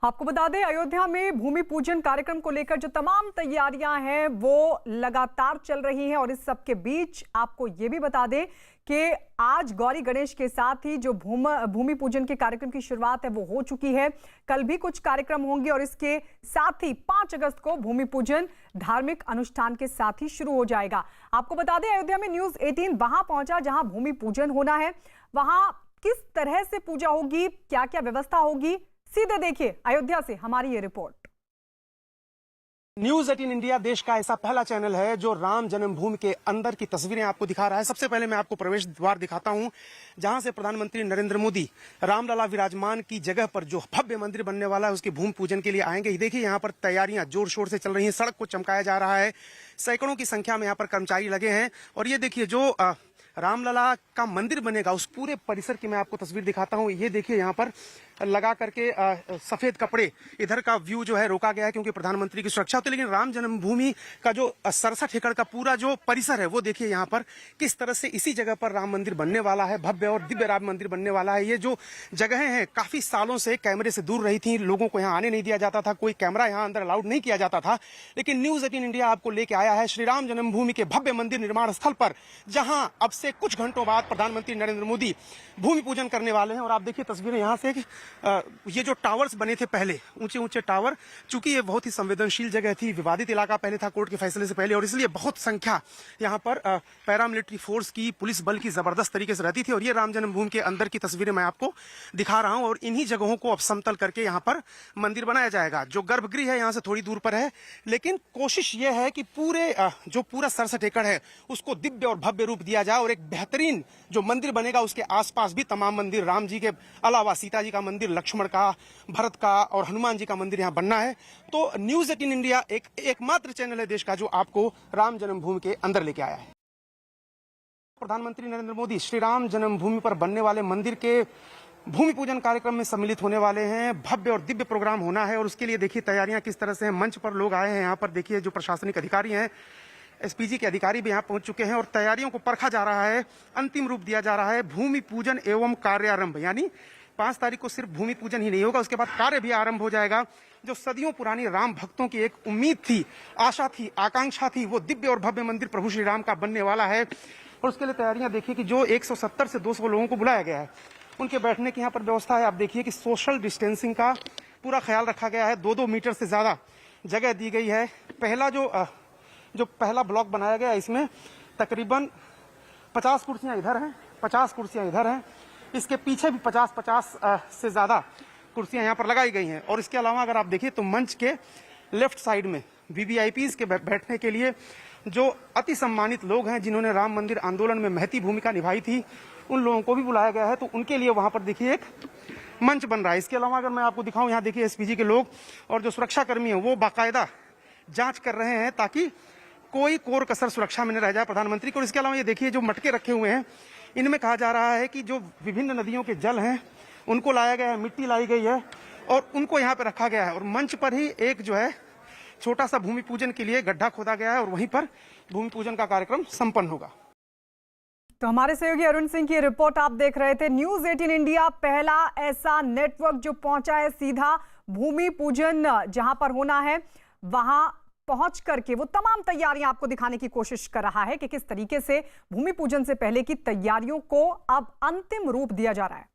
आपको बता दें, अयोध्या में भूमि पूजन कार्यक्रम को लेकर जो तमाम तैयारियां हैं वो लगातार चल रही हैं और इस सब के बीच आपको ये भी बता दें कि आज गौरी गणेश के साथ ही जो भूमि पूजन के कार्यक्रम की शुरुआत है वो हो चुकी है। कल भी कुछ कार्यक्रम होंगे और इसके साथ ही 5 अगस्त को भूमि पूजन धार्मिक अनुष्ठान के साथ ही शुरू हो जाएगा। आपको बता दें, अयोध्या में न्यूज़ 18 वहां पहुंचा जहां भूमि पूजन होना है। वहां किस तरह से पूजा होगी, क्या क्या व्यवस्था होगी, सीधे देखिए अयोध्या से हमारी ये रिपोर्ट। न्यूज़ 18 इंडिया देश का ऐसा पहला चैनल है जो राम जन्मभूमि के अंदर की तस्वीरें आपको दिखा रहा है। सबसे पहले मैं आपको प्रवेश द्वार दिखाता हूं, जहां से प्रधानमंत्री नरेंद्र मोदी रामलला विराजमान की जगह पर जो भव्य मंदिर बनने वाला है उसके भूमि पूजन के लिए आएंगे। ये देखिए, यहाँ पर तैयारियां जोर शोर से चल रही हैं, सड़क को चमकाया जा रहा है, सैकड़ों की संख्या में यहाँ पर कर्मचारी लगे हैं। और ये देखिए, जो रामलला का मंदिर बनेगा उस पूरे परिसर की मैं आपको तस्वीर दिखाता हूं। ये देखिए, यहाँ पर लगा करके सफेद कपड़े, इधर का व्यू जो है रोका गया है क्योंकि प्रधानमंत्री की सुरक्षा होती है। लेकिन राम जन्मभूमि का जो 67 एकड़ का पूरा जो परिसर है वो देखिए यहाँ पर किस तरह से इसी जगह पर राम मंदिर बनने वाला है, भव्य और दिव्य राम मंदिर बनने वाला है। ये जो जगहें हैं काफी सालों से कैमरे से दूर रही थी, लोगों को यहाँ आने नहीं दिया जाता था, कोई कैमरा यहाँ अंदर अलाउड नहीं किया जाता था। लेकिन न्यूज़ 18 इंडिया आपको लेके आया है श्री राम जन्मभूमि के भव्य मंदिर निर्माण स्थल पर, जहां अब से कुछ घंटों बाद प्रधानमंत्री नरेंद्र मोदी भूमि पूजन करने वाले हैं। और आप देखिए तस्वीरें यहाँ से, ये जो टावर्स बने थे पहले, ऊंचे ऊंचे टावर, चूंकि ये बहुत ही संवेदनशील जगह थी, विवादित इलाका पहले था कोर्ट के फैसले से पहले, और इसलिए बहुत संख्या यहाँ पर पैरामिलिट्री फोर्स की, पुलिस बल की जबरदस्त तरीके से रहती थी। और ये राम जन्मभूमि के अंदर की तस्वीरें मैं आपको दिखा रहा हूं। और इन्हीं जगहों को अब समतल करके यहाँ पर मंदिर बनाया जाएगा। जो गर्भगृह है यहाँ से थोड़ी दूर पर है, लेकिन कोशिश ये है कि जो पूरा 67 एकड़ है उसको दिव्य और भव्य रूप दिया जाए और एक बेहतरीन जो मंदिर बनेगा उसके आसपास भी तमाम मंदिर, राम जी के अलावा सीता जी का मंदिर, लक्ष्मण का, भरत का और हनुमान जी का मंदिर यहाँ बनना है। तो न्यूज़ 18 इंडिया एकमात्र चैनल है देश का जो आपको राम जन्मभूमि के अंदर लेके आया है। प्रधानमंत्री नरेंद्र मोदी श्री राम जन्मभूमि पर बनने वाले मंदिर के भूमि पूजन कार्यक्रम में सम्मिलित होने वाले हैं। भव्य और दिव्य प्रोग्राम होना है और उसके लिए देखिए तैयारियां किस तरह से हैं। मंच पर लोग आए हैं, यहाँ पर देखिए जो प्रशासनिक अधिकारी हैं, एसपीजी के अधिकारी भी यहाँ पहुंच चुके हैं और तैयारियों को परखा जा रहा है, अंतिम रूप दिया जा रहा है। भूमि पूजन एवं कार्यारंभ, यानी 5 तारीख को सिर्फ भूमि पूजन ही नहीं होगा, उसके बाद कार्य भी आरंभ हो जाएगा। जो सदियों पुरानी राम भक्तों की एक उम्मीद थी, आशा थी, आकांक्षा थी, वो दिव्य और भव्य मंदिर प्रभु श्री राम का बनने वाला है। और उसके लिए तैयारियां देखिए कि जो 170 से 200 लोगों को बुलाया गया है, उनके बैठने की यहाँ पर व्यवस्था है। आप देखिए कि सोशल डिस्टेंसिंग का पूरा ख्याल रखा गया है, 2-2 मीटर से ज्यादा जगह दी गई है। पहला ब्लॉक बनाया गया, इसमें तकरीबन 50 कुर्सियां इधर हैं, 50 कुर्सियां इधर हैं। इसके पीछे भी 50 से ज्यादा कुर्सियां यहाँ पर लगाई गई हैं। और इसके अलावा अगर आप देखिए तो मंच के लेफ्ट साइड में वीवीआईपीज के बैठने के लिए जो अति सम्मानित लोग हैं, जिन्होंने राम मंदिर आंदोलन में महती भूमिका निभाई थी, उन लोगों को भी बुलाया गया है। तो उनके लिए वहां पर देखिए एक मंच बन रहा है। इसके अलावा अगर मैं आपको दिखाऊं, यहाँ देखिए एसपीजी के लोग और जो सुरक्षा कर्मी है वो बाकायदा जांच कर रहे हैं ताकि कोई कोर कसर सुरक्षा में न रह जाए प्रधानमंत्री को। और इसके अलावा ये देखिए जो मटके रखे हुए हैं, इनमें कहा जा रहा है कि जो विभिन्न नदियों के जल हैं उनको लाया गया है, मिट्टी लाई गई है और उनको यहाँ पे रखा गया है। और मंच पर ही एक जो है छोटा सा भूमि पूजन के लिए गड्ढा खोदा गया है और वहीं पर भूमि पूजन का कार्यक्रम संपन्न होगा। तो हमारे सहयोगी अरुण सिंह की रिपोर्ट आप देख रहे थे। न्यूज़ 18 इंडिया पहला ऐसा नेटवर्क जो पहुंचा है सीधा भूमि पूजन जहां पर होना है वहां पहुंच करके वो तमाम तैयारियां आपको दिखाने की कोशिश कर रहा है कि किस तरीके से भूमि पूजन से पहले की तैयारियों को अब अंतिम रूप दिया जा रहा है।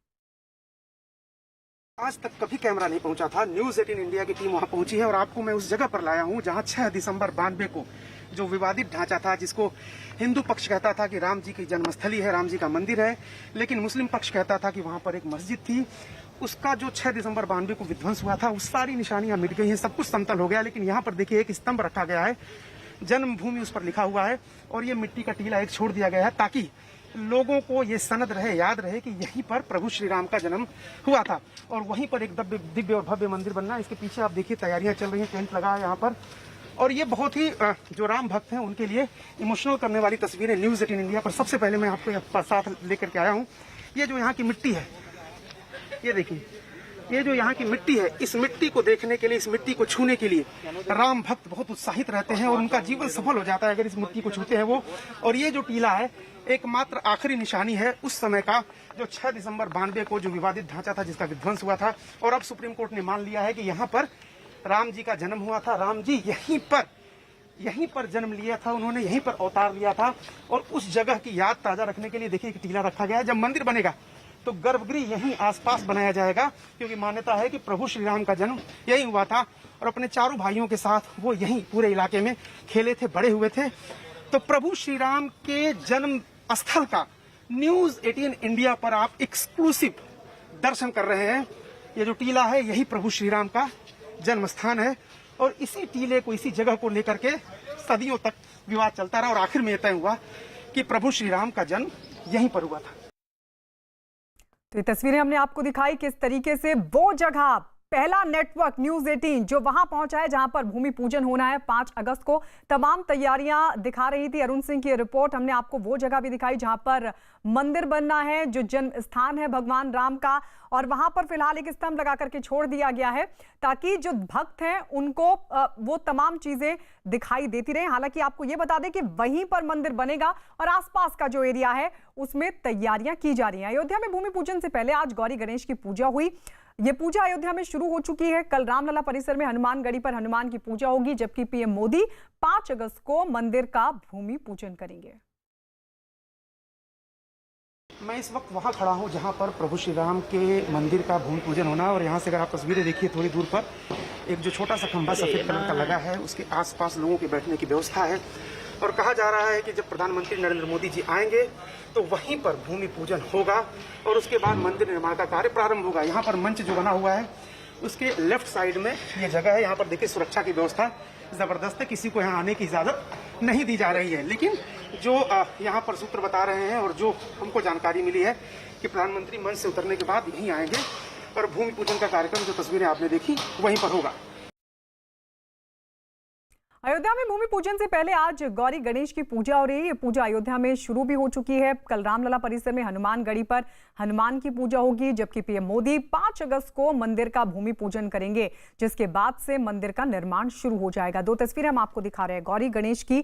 आज तक कभी कैमरा नहीं पहुंचा था, न्यूज़ 18 इंडिया की टीम वहां पहुंची है और आपको मैं उस जगह पर लाया हूं जहां 6 दिसंबर 92 को जो विवादित ढांचा था, जिसको हिंदू पक्ष कहता था कि राम जी की जन्मस्थली है, राम जी का मंदिर है, लेकिन मुस्लिम पक्ष कहता था कि वहां पर एक मस्जिद थी, उसका जो 6 दिसंबर 92 को विध्वंस हुआ था, उस सारी निशानियां मिट गई हैं, सब कुछ समतल हो गया। लेकिन यहाँ पर देखिए एक स्तंभ रखा गया है, जन्मभूमि उस पर लिखा हुआ है और ये मिट्टी का टीला एक छोड़ दिया गया है ताकि लोगों को ये सनद रहे, याद रहे कि यहीं पर प्रभु श्री राम का जन्म हुआ था और वहीं पर एक दिव्य और भव्य मंदिर बनना है। इसके पीछे आप देखिए तैयारियां चल रही हैं, टेंट लगा है यहाँ पर। और ये बहुत ही जो राम भक्त हैं उनके लिए इमोशनल करने वाली तस्वीरें न्यूज़ 18 इंडिया पर सबसे पहले मैं आपको साथ लेकर के आया हूँ। ये जो यहाँ की मिट्टी है, ये देखिए, ये जो यहाँ की मिट्टी है, इस मिट्टी को देखने के लिए, इस मिट्टी को छूने के लिए राम भक्त बहुत उत्साहित रहते हैं और उनका जीवन सफल हो जाता है अगर इस मिट्टी को छूते हैं वो। और ये जो टीला है, एकमात्र आखिरी निशानी है उस समय का, जो 6 दिसंबर 92 को जो विवादित ढांचा था जिसका विध्वंस हुआ था। और अब सुप्रीम कोर्ट ने मान लिया है कि यहाँ पर राम जी का जन्म हुआ था, राम जी यहीं पर जन्म लिया था, उन्होंने यहीं पर अवतार लिया था। और उस जगह की याद ताजा रखने के लिए देखिए एक टीला रखा गया है। जब मंदिर बनेगा तो गर्भगृह यहीं आसपास बनाया जाएगा, क्योंकि मान्यता है कि प्रभु श्री राम का जन्म यहीं हुआ था और अपने चारों भाइयों के साथ वो यहीं पूरे इलाके में खेले थे, बड़े हुए थे। तो प्रभु श्री राम के जन्म स्थल का न्यूज 18 इंडिया पर आप एक्सक्लूसिव दर्शन कर रहे हैं। ये जो टीला है यही प्रभु श्री राम का जन्म स्थान है और इसी टीले को, इसी जगह को लेकर के सदियों तक विवाद चलता रहा और आखिर में यह तय हुआ कि प्रभु श्री राम का जन्म यहीं पर हुआ था। तो ये तस्वीरें हमने आपको दिखाई किस तरीके से वो जगह, पहला नेटवर्क न्यूज 18 जो वहां पहुंचा है जहां पर भूमि पूजन होना है 5 अगस्त को, तमाम तैयारियां दिखा रही थी। अरुण सिंह की रिपोर्ट, हमने आपको वो जगह भी दिखाई जहां पर मंदिर बनना है, जो जन्म स्थान है भगवान राम का, और वहां पर फिलहाल एक स्तंभ लगा करके छोड़ दिया गया है ताकि जो भक्त हैं उनको वो तमाम चीजें दिखाई देती रहे। हालांकि आपको ये बता दें कि वहीं पर मंदिर बनेगा और आसपास का जो एरिया है उसमें तैयारियां की जा रही हैं। अयोध्या में भूमि पूजन से पहले आज गौरी गणेश की पूजा हुई। ये पूजा अयोध्या में शुरू हो चुकी है। कल रामलला परिसर में हनुमानगढ़ी पर हनुमान की पूजा होगी, जबकि पीएम मोदी 5 अगस्त को मंदिर का भूमि पूजन करेंगे। मैं इस वक्त वहां खड़ा हूं जहां पर प्रभु श्री राम के मंदिर का भूमि पूजन होना है और यहां से अगर आप तस्वीरें देखिए थोड़ी दूर पर एक जो छोटा सा खंभा सफेद कलर का लगा है, उसके आसपास लोगों के बैठने की व्यवस्था है। और कहा जा रहा है कि जब प्रधानमंत्री नरेंद्र मोदी जी आएंगे तो वहीं पर भूमि पूजन होगा और उसके बाद मंदिर निर्माण का कार्य प्रारंभ होगा। यहाँ पर मंच जो बना हुआ है उसके लेफ्ट साइड में ये जगह है। यहाँ पर देखिए सुरक्षा की व्यवस्था जबरदस्त है, किसी को यहाँ आने की इजाजत नहीं दी जा रही है। लेकिन जो यहाँ पर सूत्र बता रहे हैं और जो हमको जानकारी मिली है कि प्रधानमंत्री मंच से उतरने के बाद यहीं आएंगे और भूमि पूजन का कार्यक्रम, जो तस्वीरें आपने देखी, वहीं पर होगा। अयोध्या में भूमि पूजन से पहले आज गौरी गणेश की पूजा हो रही है। ये पूजा अयोध्या में शुरू भी हो चुकी है। कल रामलला परिसर में हनुमानगढ़ी पर हनुमान की पूजा होगी, जबकि पीएम मोदी 5 अगस्त को मंदिर का भूमि पूजन करेंगे, जिसके बाद से मंदिर का निर्माण शुरू हो जाएगा। 2 तस्वीरें हम आपको दिखा रहे हैं। गौरी गणेश की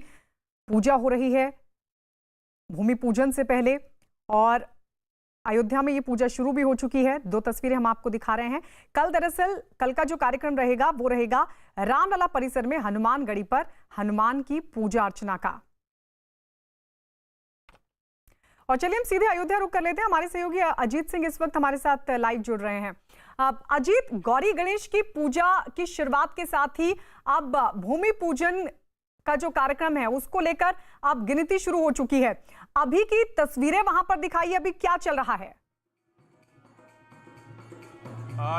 पूजा हो रही है भूमि पूजन से पहले और अयोध्या में ये पूजा शुरू भी हो चुकी है। 2 तस्वीरें हम आपको दिखा रहे हैं। कल का जो कार्यक्रम रहेगा वो रहेगा रामलला परिसर में हनुमानगढ़ी पर हनुमान की पूजा अर्चना का। और चलिए हम सीधे अयोध्या रुक कर लेते हैं। हमारे सहयोगी अजीत सिंह इस वक्त हमारे साथ लाइव जुड़ रहे हैं। अजीत, गौरी गणेश की पूजा की शुरुआत के साथ ही अब भूमि पूजन का जो कार्यक्रम है उसको लेकर अब गिनती शुरू हो चुकी है। अभी की तस्वीरें वहां पर दिखाई, अभी क्या चल रहा है?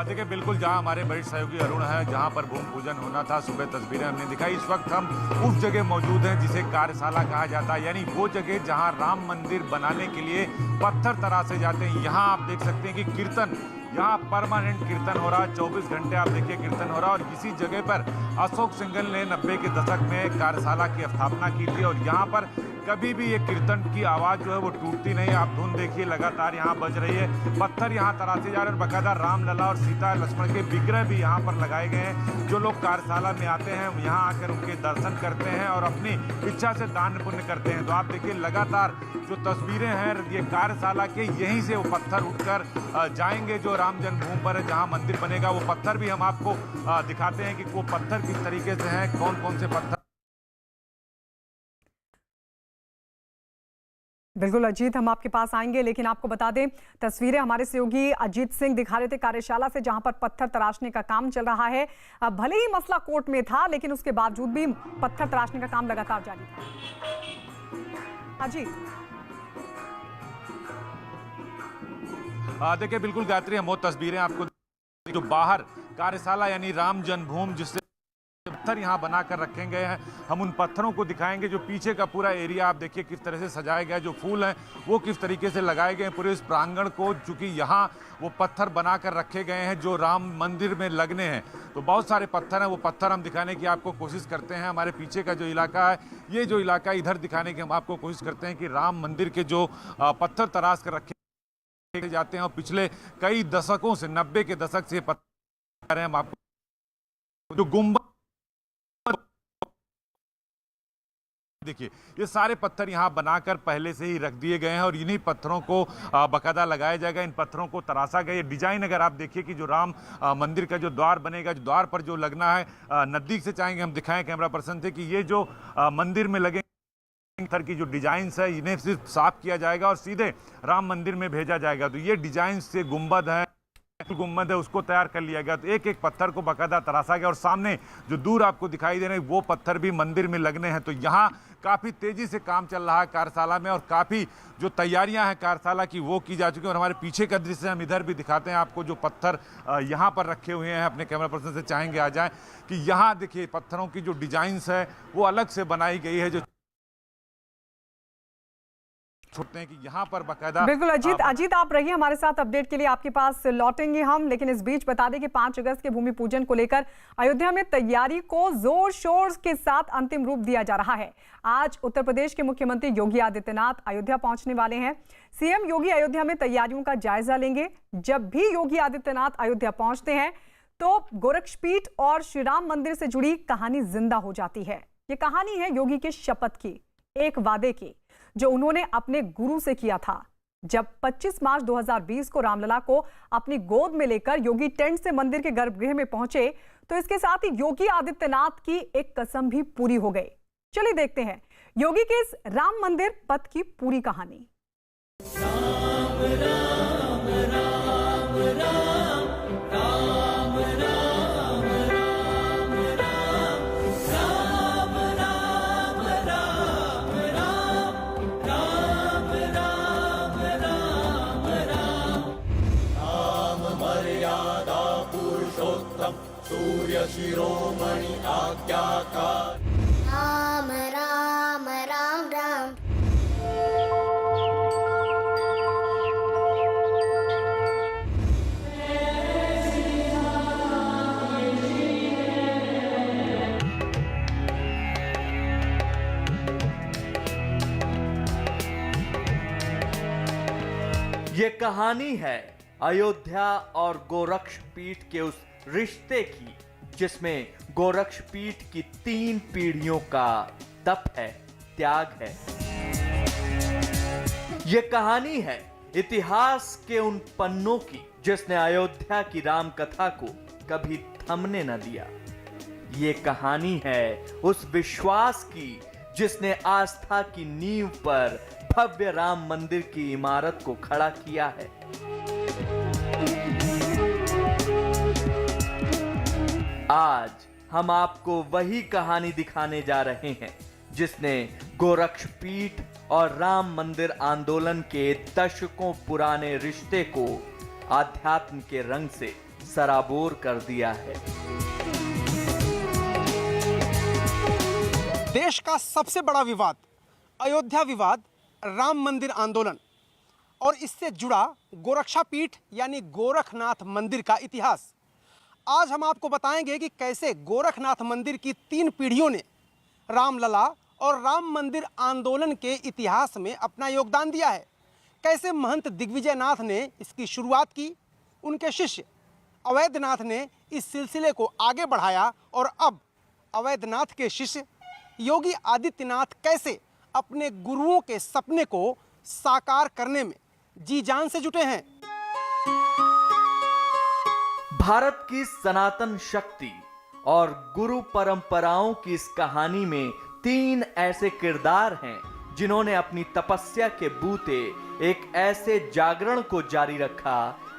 देखिए, बिल्कुल जहां हमारे वरिष्ठ सहयोगी अरुण है, जहां पर भूमि पूजन होना था, सुबह तस्वीरें हमने दिखाई। इस वक्त हम उस जगह मौजूद हैं जिसे कार्यशाला कहा जाता है, यानी वो जगह जहां राम मंदिर बनाने के लिए पत्थर तराशे जाते हैं। यहाँ आप देख सकते हैं कि कीर्तन, यहाँ परमानेंट कीर्तन हो रहा है, 24 घंटे आप देखिए कीर्तन हो रहा है। और इसी जगह पर अशोक सिंघल ने 90 के दशक में कार्यशाला की स्थापना की थी और यहाँ पर कभी भी ये कीर्तन की आवाज़ जो है वो टूटती नहीं। आप धुन देखिए लगातार यहाँ बज रही है, पत्थर यहाँ तराशे जा रहे हैं और बाकायदा रामलला और सीता लक्ष्मण के विग्रह भी यहाँ पर लगाए गए हैं। जो लोग कार्यशाला में आते हैं यहाँ आकर उनके दर्शन करते हैं और अपनी इच्छा से दान पुण्य करते हैं। तो आप देखिए लगातार जो तस्वीरें हैं ये कार्यशाला के, यहीं से वो पत्थर उठकर जाएंगे जो राम जन्मभूमि पर जहाँ मंदिर बनेगा। वो पत्थर भी हम आपको दिखाते हैं कि वो पत्थर किस तरीके से हैं, कौन कौन से पत्थर। बिल्कुल अजीत, हम आपके पास आएंगे, लेकिन आपको बता दें तस्वीरें हमारे सहयोगी अजीत सिंह दिखा रहे थे कार्यशाला से, जहां पर पत्थर तराशने का काम चल रहा है। भले ही मसला कोर्ट में था, लेकिन उसके बावजूद भी पत्थर तराशने का काम लगातार जारी था। अजीत, देखिए बिल्कुल गायत्री, हम वो तस्वीरें आपको जो बाहर कार्यशाला यानी राम जन्मभूमि जिससे पत्थर यहाँ बनाकर रखे गए हैं, हम उन पत्थरों को दिखाएंगे। जो पीछे का पूरा एरिया आप देखिए किस तरह से सजाया गया है, जो फूल हैं वो किस तरीके से लगाए गए हैं पूरे इस प्रांगण को, चूंकि यहाँ वो पत्थर बनाकर रखे गए हैं जो राम मंदिर में लगने हैं। तो बहुत सारे पत्थर हैं, वो पत्थर हम दिखाने की आपको कोशिश करते हैं। हमारे पीछे का जो इलाका है, ये जो इलाका इधर दिखाने की हम आपको कोशिश करते हैं कि राम मंदिर के जो पत्थर तराश कर रखे जाते हैं और पिछले कई दशकों से 90 के दशक से पत्थर हम आपको, जो गुम्बद देखिए ये सारे पत्थर यहाँ बनाकर पहले से ही रख दिए गए हैं और इन्हीं पत्थरों को बाकायदा लगाया जाएगा। इन पत्थरों को तराशा गया। ये डिजाइन अगर आप देखिए कि जो राम मंदिर का जो द्वार बनेगा, जो द्वार पर जो लगना है, नजदीक से चाहेंगे हम दिखाएं कैमरा पर्सन से कि ये जो मंदिर में लगे पत्थर की जो डिजाइन्स है इन्हें सिर्फ साफ किया जाएगा और सीधे राम मंदिर में भेजा जाएगा। तो ये डिजाइन से गुंबद है, गुम्बद है, उसको तैयार कर लिया गया। तो एक एक पत्थर को बाकायदा तराशा गया और सामने जो दूर आपको दिखाई दे रहे हैं वो पत्थर भी मंदिर में लगने हैं। तो यहाँ काफ़ी तेजी से काम चल रहा है कार्यशाला में और काफ़ी जो तैयारियां हैं कार्यशाला की वो की जा चुकी हैं। और हमारे पीछे का दृश्य हम इधर भी दिखाते हैं आपको, जो पत्थर यहाँ पर रखे हुए हैं। अपने कैमरा पर्सन से चाहेंगे आ जाए कि यहाँ देखिए पत्थरों की जो डिजाइन्स है वो अलग से बनाई गई है, जो छोड़ते हैं कि यहाँ पर बकायदा। बिल्कुल अजीत आप रहिए हमारे साथ, अपडेट के लिए आपके पास लौटेंगे हम। लेकिन इस बीच बता दें कि 5 अगस्त के भूमि पूजन को लेकर अयोध्या में तैयारी को जोर शोर के साथ अंतिम रूप दिया जा रहा है। आज उत्तर प्रदेश के मुख्यमंत्री योगी आदित्यनाथ अयोध्या पहुंचने वाले हैं। सीएम योगी अयोध्या में तैयारियों का जायजा लेंगे। जब भी योगी आदित्यनाथ अयोध्या पहुंचते हैं तो गोरक्षपीठ और श्री राम मंदिर से जुड़ी कहानी जिंदा हो जाती है। ये कहानी है योगी के शपथ की, एक वादे की जो उन्होंने अपने गुरु से किया था। जब 25 मार्च 2020 को रामलला को अपनी गोद में लेकर योगी टेंट से मंदिर के गर्भगृह में पहुंचे तो इसके साथ ही योगी आदित्यनाथ की एक कसम भी पूरी हो गई। चलिए देखते हैं योगी के इस राम मंदिर पथ की पूरी कहानी। राम राम राम राम राम राम राम राम राम राम राम राम राम राम राम राम मर्यादा पुरुषोत्तम सूर्य शिरोमणि आज्ञाकार राम राम राम राम। ये कहानी है अयोध्या और गोरक्षपीठ के उस रिश्ते की जिसमें गोरक्षपीठ की 3 पीढ़ियों का तप है, त्याग है। ये कहानी है इतिहास के उन पन्नों की जिसने अयोध्या की राम कथा को कभी थमने न दिया। ये कहानी है उस विश्वास की जिसने आस्था की नींव पर भव्य राम मंदिर की इमारत को खड़ा किया है। आज हम आपको वही कहानी दिखाने जा रहे हैं जिसने गोरक्षपीठ और राम मंदिर आंदोलन के दशकों पुराने रिश्ते को आध्यात्म के रंग से सराबोर कर दिया है। देश का सबसे बड़ा विवाद, अयोध्या विवाद, राम मंदिर आंदोलन और इससे जुड़ा गोरक्षापीठ यानी गोरखनाथ मंदिर का इतिहास। आज हम आपको बताएंगे कि कैसे गोरखनाथ मंदिर की 3 पीढ़ियों ने रामलला और राम मंदिर आंदोलन के इतिहास में अपना योगदान दिया है। कैसे महंत दिग्विजयनाथ ने इसकी शुरुआत की, उनके शिष्य अवैधनाथ ने इस सिलसिले को आगे बढ़ाया और अब अवैधनाथ के शिष्य योगी आदित्यनाथ कैसे अपने गुरुओं के सपने को साकार करने में जी जान से जुटे हैं। भारत की सनातन शक्ति और गुरु परंपराओं की इस कहानी में 3 ऐसे किरदार हैं जिन्होंने अपनी तपस्या के बूते एक ऐसे जागरण को जारी रखा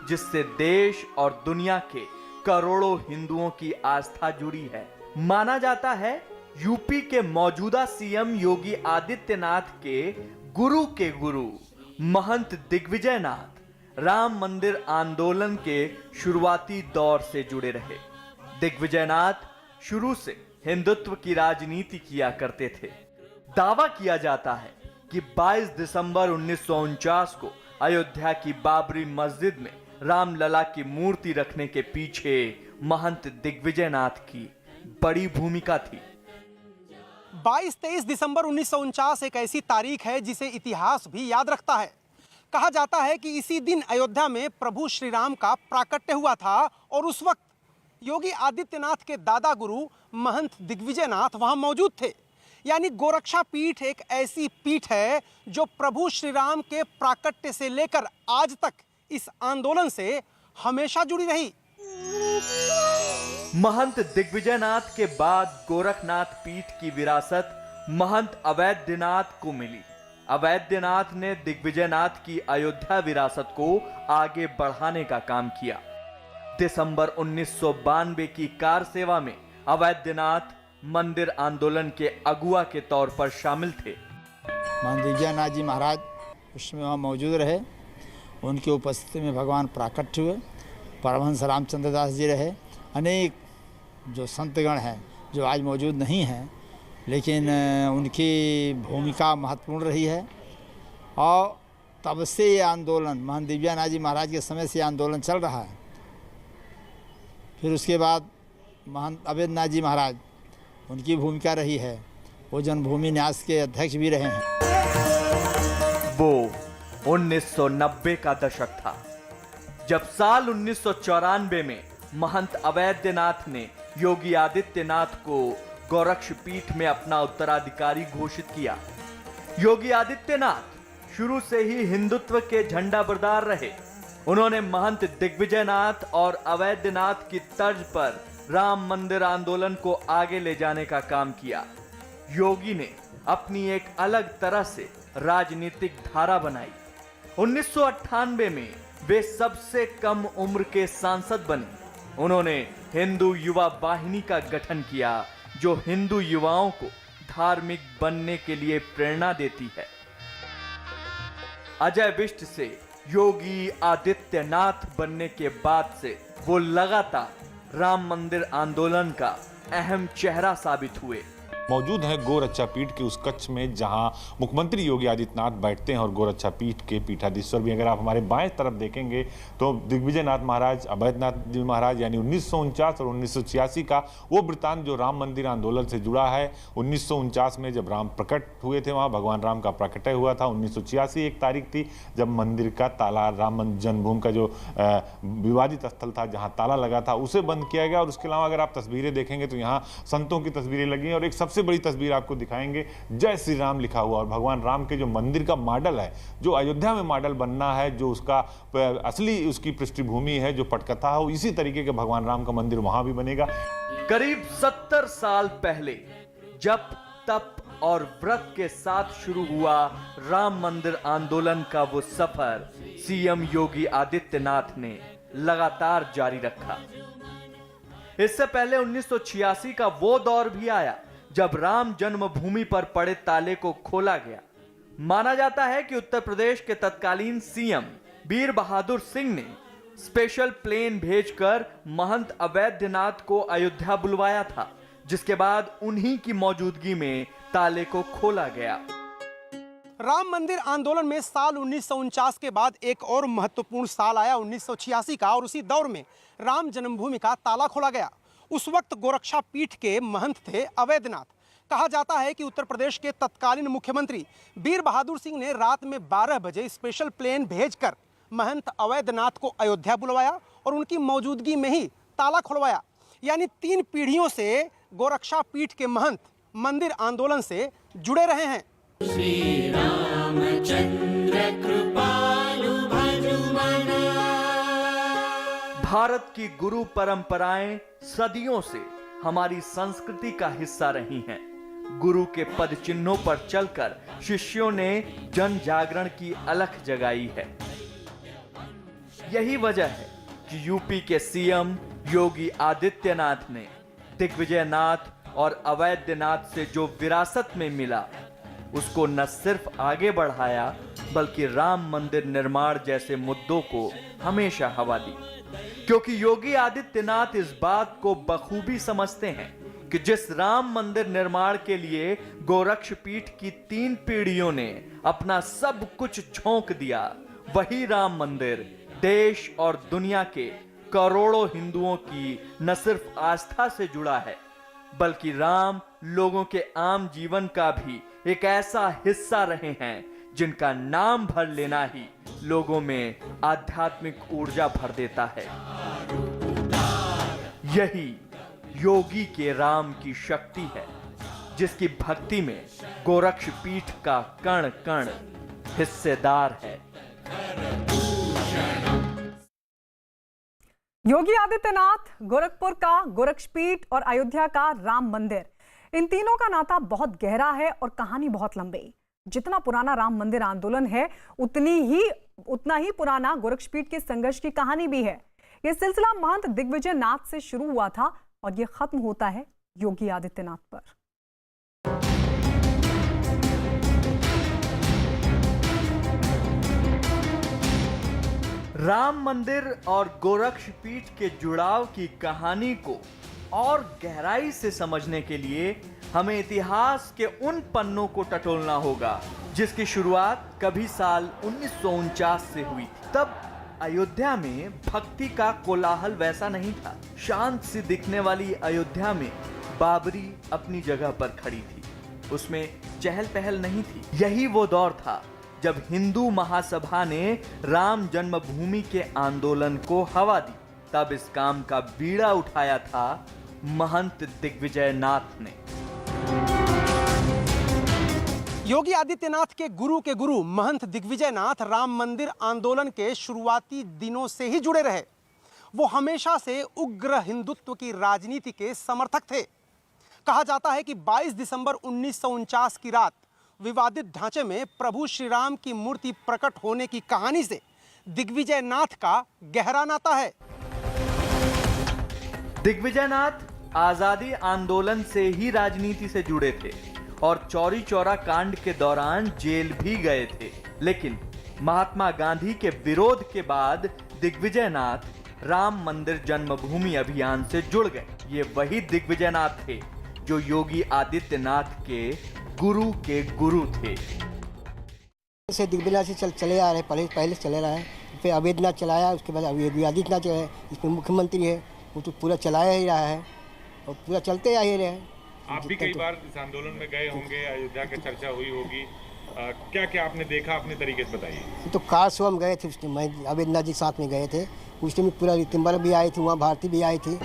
जिससे देश और दुनिया के करोड़ों हिंदुओं की आस्था जुड़ी है। माना जाता है यूपी के मौजूदा सीएम योगी आदित्यनाथ के गुरु महंत दिग्विजयनाथ राम मंदिर आंदोलन के शुरुआती दौर से जुड़े रहे। दिग्विजयनाथ शुरू से हिंदुत्व की राजनीति किया करते थे। दावा किया जाता है कि 22 दिसंबर 1949 को अयोध्या की बाबरी मस्जिद में रामलला की मूर्ति रखने के पीछे महंत दिग्विजयनाथ की बड़ी भूमिका थी। 22-23 दिसंबर 1949 एक ऐसी तारीख है जिसे इतिहास भी याद रखता है। कहा जाता है कि इसी दिन अयोध्या में प्रभु श्री राम का प्राकट्य हुआ था और उस वक्त योगी आदित्यनाथ के दादा गुरु महंत दिग्विजयनाथ वहां मौजूद थे। यानी गोरक्षा पीठ एक ऐसी पीठ है जो प्रभु श्री राम के प्राकट्य से लेकर आज तक इस आंदोलन से हमेशा जुड़ी रही। महंत दिग्विजयनाथ के बाद गोरखनाथ पीठ की विरासत महंत अवैधनाथ को मिली। अवैधनाथ ने दिग्विजयनाथ की अयोध्या विरासत को आगे बढ़ाने का काम किया। दिसंबर 1992 की कार सेवा में अवैधनाथ मंदिर आंदोलन के अगुआ के तौर पर शामिल थे। महंत दिग्विजयनाथ जी महाराज उसमें वहाँ मौजूद रहे। उनकी उपस्थिति में भगवान प्राकट हुए। परमहंस रामचंद्र दास जी रहे। अनेक जो संतगण हैं जो आज मौजूद नहीं हैं, लेकिन उनकी भूमिका महत्वपूर्ण रही है। और तब से ये आंदोलन महंत दिग्विजयनाथ जी महाराज के समय से आंदोलन चल रहा है। फिर उसके बाद महंत अवैधनाथ जी महाराज, उनकी भूमिका रही है। वो जन्मभूमि न्यास के अध्यक्ष भी रहे हैं। वो 1990 का दशक था जब साल 1994 में महंत अवैधनाथ ने योगी आदित्यनाथ को गोरक्ष पीठ में अपना उत्तराधिकारी घोषित किया। योगी आदित्यनाथ शुरू से ही हिंदुत्व के झंडा बरदार रहे। उन्होंने महंत दिग्विजयनाथ और अवैधनाथ की तर्ज पर राम मंदिर आंदोलन को आगे ले जाने का काम किया। योगी ने अपनी एक अलग तरह से राजनीतिक धारा बनाई। 1998 में वे सबसे कम उम्र के सांसद बने। उन्होंने हिंदू युवा वाहिनी का गठन किया जो हिंदू युवाओं को धार्मिक बनने के लिए प्रेरणा देती है। अजय विष्ट से योगी आदित्यनाथ बनने के बाद से वो लगातार राम मंदिर आंदोलन का अहम चेहरा साबित हुए। मौजूद है गोरक्षा पीठ के उस कक्ष में जहां मुख्यमंत्री योगी आदित्यनाथ बैठते हैं और गोरक्षा पीठ के पीठाधीश्वर भी। अगर आप हमारे बाएं तरफ देखेंगे तो दिग्विजयनाथ महाराज, अवैधनाथ जी महाराज, यानी 1949 और 1986 का वो वृत्तांत जो राम मंदिर आंदोलन से जुड़ा है। 1949 में जब राम प्रकट हुए थे, वहाँ भगवान राम का प्राकट्य हुआ था। 1986 एक तारीख थी जब मंदिर का ताला, राम जन्मभूमि का जो विवादित स्थल था जहाँ ताला लगा था, उसे बंद किया गया। और उसके अलावा अगर आप तस्वीरें देखेंगे तो यहाँ संतों की तस्वीरें लगी और एक सबसे बड़ी तस्वीर आपको दिखाएंगे, जय श्री राम लिखा हुआ। और भगवान राम के जो मंदिर का मॉडल है, जो अयोध्या में मॉडल बनना है, जो उसका असली उसकी पृष्ठभूमि है, जो पटकथा है, इसी तरीके के भगवान राम का मंदिर वहां भी बनेगा। करीब 70 साल पहले जब तप और व्रत के साथ शुरू हुआ राम मंदिर आंदोलन का वो सफर सीएम योगी आदित्यनाथ ने लगातार जारी रखा। इससे पहले 1986 का वो दौर भी आया जब राम जन्मभूमि पर पड़े ताले को खोला गया। माना जाता है कि उत्तर प्रदेश के तत्कालीन सीएम वीर बहादुर सिंह ने स्पेशल प्लेन भेजकर महंत अवैधनाथ को अयोध्या बुलवाया था, जिसके बाद उन्हीं की मौजूदगी में ताले को खोला गया। राम मंदिर आंदोलन में साल 1949 के बाद एक और महत्वपूर्ण साल आया 1986 का, और उसी दौर में राम जन्मभूमि का ताला खोला गया। उस वक्त गोरक्षा पीठ के महंत थे अवैधनाथ। कहा जाता है कि उत्तर प्रदेश के तत्कालीन मुख्यमंत्री वीर बहादुर सिंह ने रात में 12 बजे स्पेशल प्लेन भेजकर महंत अवैधनाथ को अयोध्या बुलवाया और उनकी मौजूदगी में ही ताला खुलवाया। यानी 3 पीढ़ियों से गोरक्षा पीठ के महंत मंदिर आंदोलन से जुड़े रहे हैं। श्री रामचंद्र कृपालु भजुमना। भारत की गुरु परंपराएं सदियों से हमारी संस्कृति का हिस्सा रही हैं। गुरु के पद चिन्हों पर चलकर शिष्यों ने जन जागरण की अलख जगाई है। यही वजह है कि यूपी के सीएम योगी आदित्यनाथ ने दिग्विजयनाथ और अवैधनाथ से जो विरासत में मिला उसको न सिर्फ आगे बढ़ाया बल्कि राम मंदिर निर्माण जैसे मुद्दों को हमेशा हवा दी। क्योंकि योगी आदित्यनाथ इस बात को बखूबी समझते हैं कि जिस राम मंदिर निर्माण के लिए गोरक्ष पीठ की 3 पीढ़ियों ने अपना सब कुछ झोंक दिया, वही राम मंदिर देश और दुनिया के करोड़ों हिंदुओं की न सिर्फ आस्था से जुड़ा है बल्कि राम लोगों के आम जीवन का भी एक ऐसा हिस्सा रहे हैं जिनका नाम भर लेना ही लोगों में आध्यात्मिक ऊर्जा भर देता है। यही योगी के राम की शक्ति है, जिसकी भक्ति में गोरक्ष पीठ का कण कण हिस्सेदार है। योगी आदित्यनाथ, गोरखपुर का गोरक्षपीठ और अयोध्या का राम मंदिर, इन तीनों का नाता बहुत गहरा है और कहानी बहुत लंबी। जितना पुराना राम मंदिर आंदोलन है उतना ही पुराना गोरक्षपीठ के संघर्ष की कहानी भी है। यह सिलसिला महंत दिग्विजय नाथ से शुरू हुआ था और यह खत्म होता है योगी आदित्यनाथ पर। राम मंदिर और गोरक्षपीठ के जुड़ाव की कहानी को और गहराई से समझने के लिए हमें इतिहास के उन पन्नों को टटोलना होगा जिसकी शुरुआत कभी साल 1949 से हुई थी। तब अयोध्या में भक्ति का कोलाहल वैसा नहीं था। शांत सी दिखने वाली अयोध्या में बाबरी अपनी जगह पर खड़ी थी, उसमें चहल पहल नहीं थी। यही वो दौर था जब हिंदू महासभा ने राम जन्मभूमि के आंदोलन को हवा दी। तब इस काम का बीड़ा उठाया था महंत दिग्विजय नाथ ने। योगी आदित्यनाथ के गुरु महंत दिग्विजय नाथ राम मंदिर आंदोलन के शुरुआती दिनों से ही जुड़े रहे। वो हमेशा से उग्र हिंदुत्व की राजनीति के समर्थक थे। कहा जाता है कि 22 दिसंबर 1949 की रात विवादित ढांचे में प्रभु श्री राम की मूर्ति प्रकट होने की कहानी से दिग्विजय नाथ का गहरा नाता है। दिग्विजय नाथ आजादी आंदोलन से ही राजनीति से जुड़े थे और चौरी चौरा कांड के दौरान जेल भी गए थे। लेकिन महात्मा गांधी के विरोध के बाद दिग्विजय नाथ राम मंदिर जन्मभूमि अभियान से जुड़ गए। ये वही दिग्विजय नाथ थे जो योगी आदित्यनाथ के गुरु थे। से दिग्विजय से चले आ रहे, पहले चले रहे, फिर अवैधनाथ चलाया, उसके बाद योगी आदित्यनाथ चलाया, इसमें मुख्यमंत्री है, वो तो पूरा चलाया ही रहा है और पूरा चलते आ ही रहे हैं। आप भी कई बार इस आंदोलन में गए होंगे, अयोध्या की चर्चा हुई होगी, क्या क्या आपने देखा, अपने तरीके से बताइए। तो कार से हम गए थे, उसमें मैं अवैधनाथ जी साथ में गए थे, उसमें पूरा रितंबर भी आई थी, वहाँ भारती भी आई थी।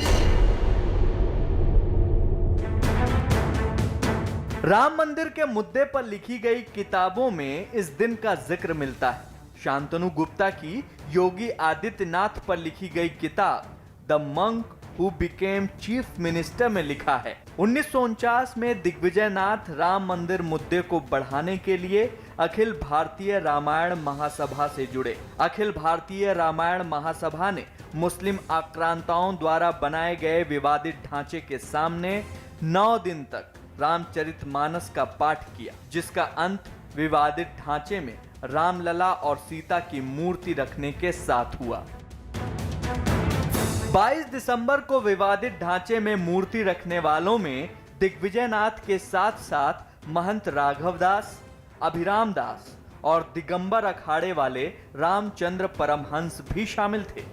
राम मंदिर के मुद्दे पर लिखी गई किताबों में इस दिन का जिक्र मिलता है। शांतनु गुप्ता की योगी आदित्यनाथ पर लिखी गई किताब the monk who became chief minister में लिखा है 1949 में दिग्विजय नाथ राम मंदिर मुद्दे को बढ़ाने के लिए अखिल भारतीय रामायण महासभा से जुड़े। अखिल भारतीय रामायण महासभा ने मुस्लिम आक्रांताओं द्वारा बनाए गए विवादित ढांचे के सामने 9 दिन तक रामचरितमानस का पाठ किया, जिसका अंत विवादित ढांचे में रामलला और सीता की मूर्ति रखने के साथ हुआ। 22 दिसंबर को विवादित ढांचे में मूर्ति रखने वालों में दिग्विजय नाथ के साथ साथ महंत राघवदास, अभिराम दास और दिगंबर अखाड़े वाले रामचंद्र परमहंस भी शामिल थे।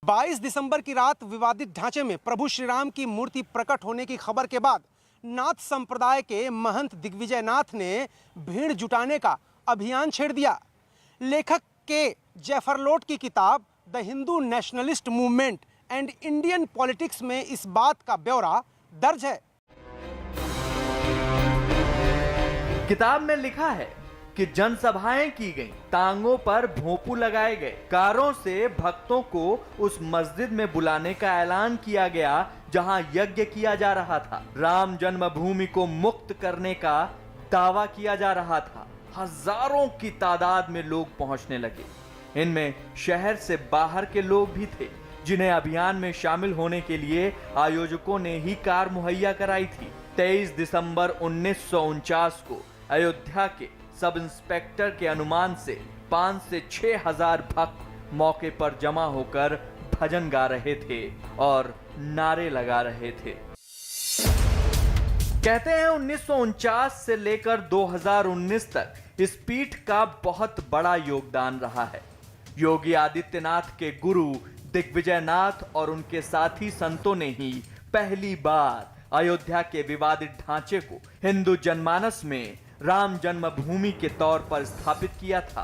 22 दिसंबर की रात विवादित ढांचे में प्रभु श्री राम की मूर्ति प्रकट होने की खबर के बाद नाथ संप्रदाय के महंत दिग्विजय नाथ ने भीड़ जुटाने का अभियान छेड़ दिया। लेखक के जेफरलोट की किताब the Hindu nationalist movement and Indian politics में इस बात का ब्यौरा दर्ज है। किताब में लिखा है कि जनसभाएं की गईं, टांगों पर भोंपू लगाए गए, कारों से भक्तों को उस मस्जिद में बुलाने का ऐलान किया गया जहां यज्ञ किया जा रहा था। राम जन्मभूमि को मुक्त करने का दावा किया जा रहा था। हजारों की तादाद में लोग पहुंचने लगे। इनमें शहर से बाहर के लोग भी थे जिन्हें अभियान में शामिल होने के लिए आयोजकों ने ही कार मुहैया कराई थी। 23 दिसंबर 1949 को अयोध्या के सब इंस्पेक्टर के अनुमान से 5 से 6 हजार भक्त मौके पर जमा होकर भजन गा रहे थे और नारे लगा रहे थे। कहते हैं 1949 से लेकर 2019 तक इस पीठ का बहुत बड़ा योगदान रहा है। योगी आदित्यनाथ के गुरु दिग्विजय नाथ और उनके साथी संतों ने ही पहली बार अयोध्या के विवादित ढांचे को हिंदू जनमानस में राम जन्मभूमि के तौर पर स्थापित किया था।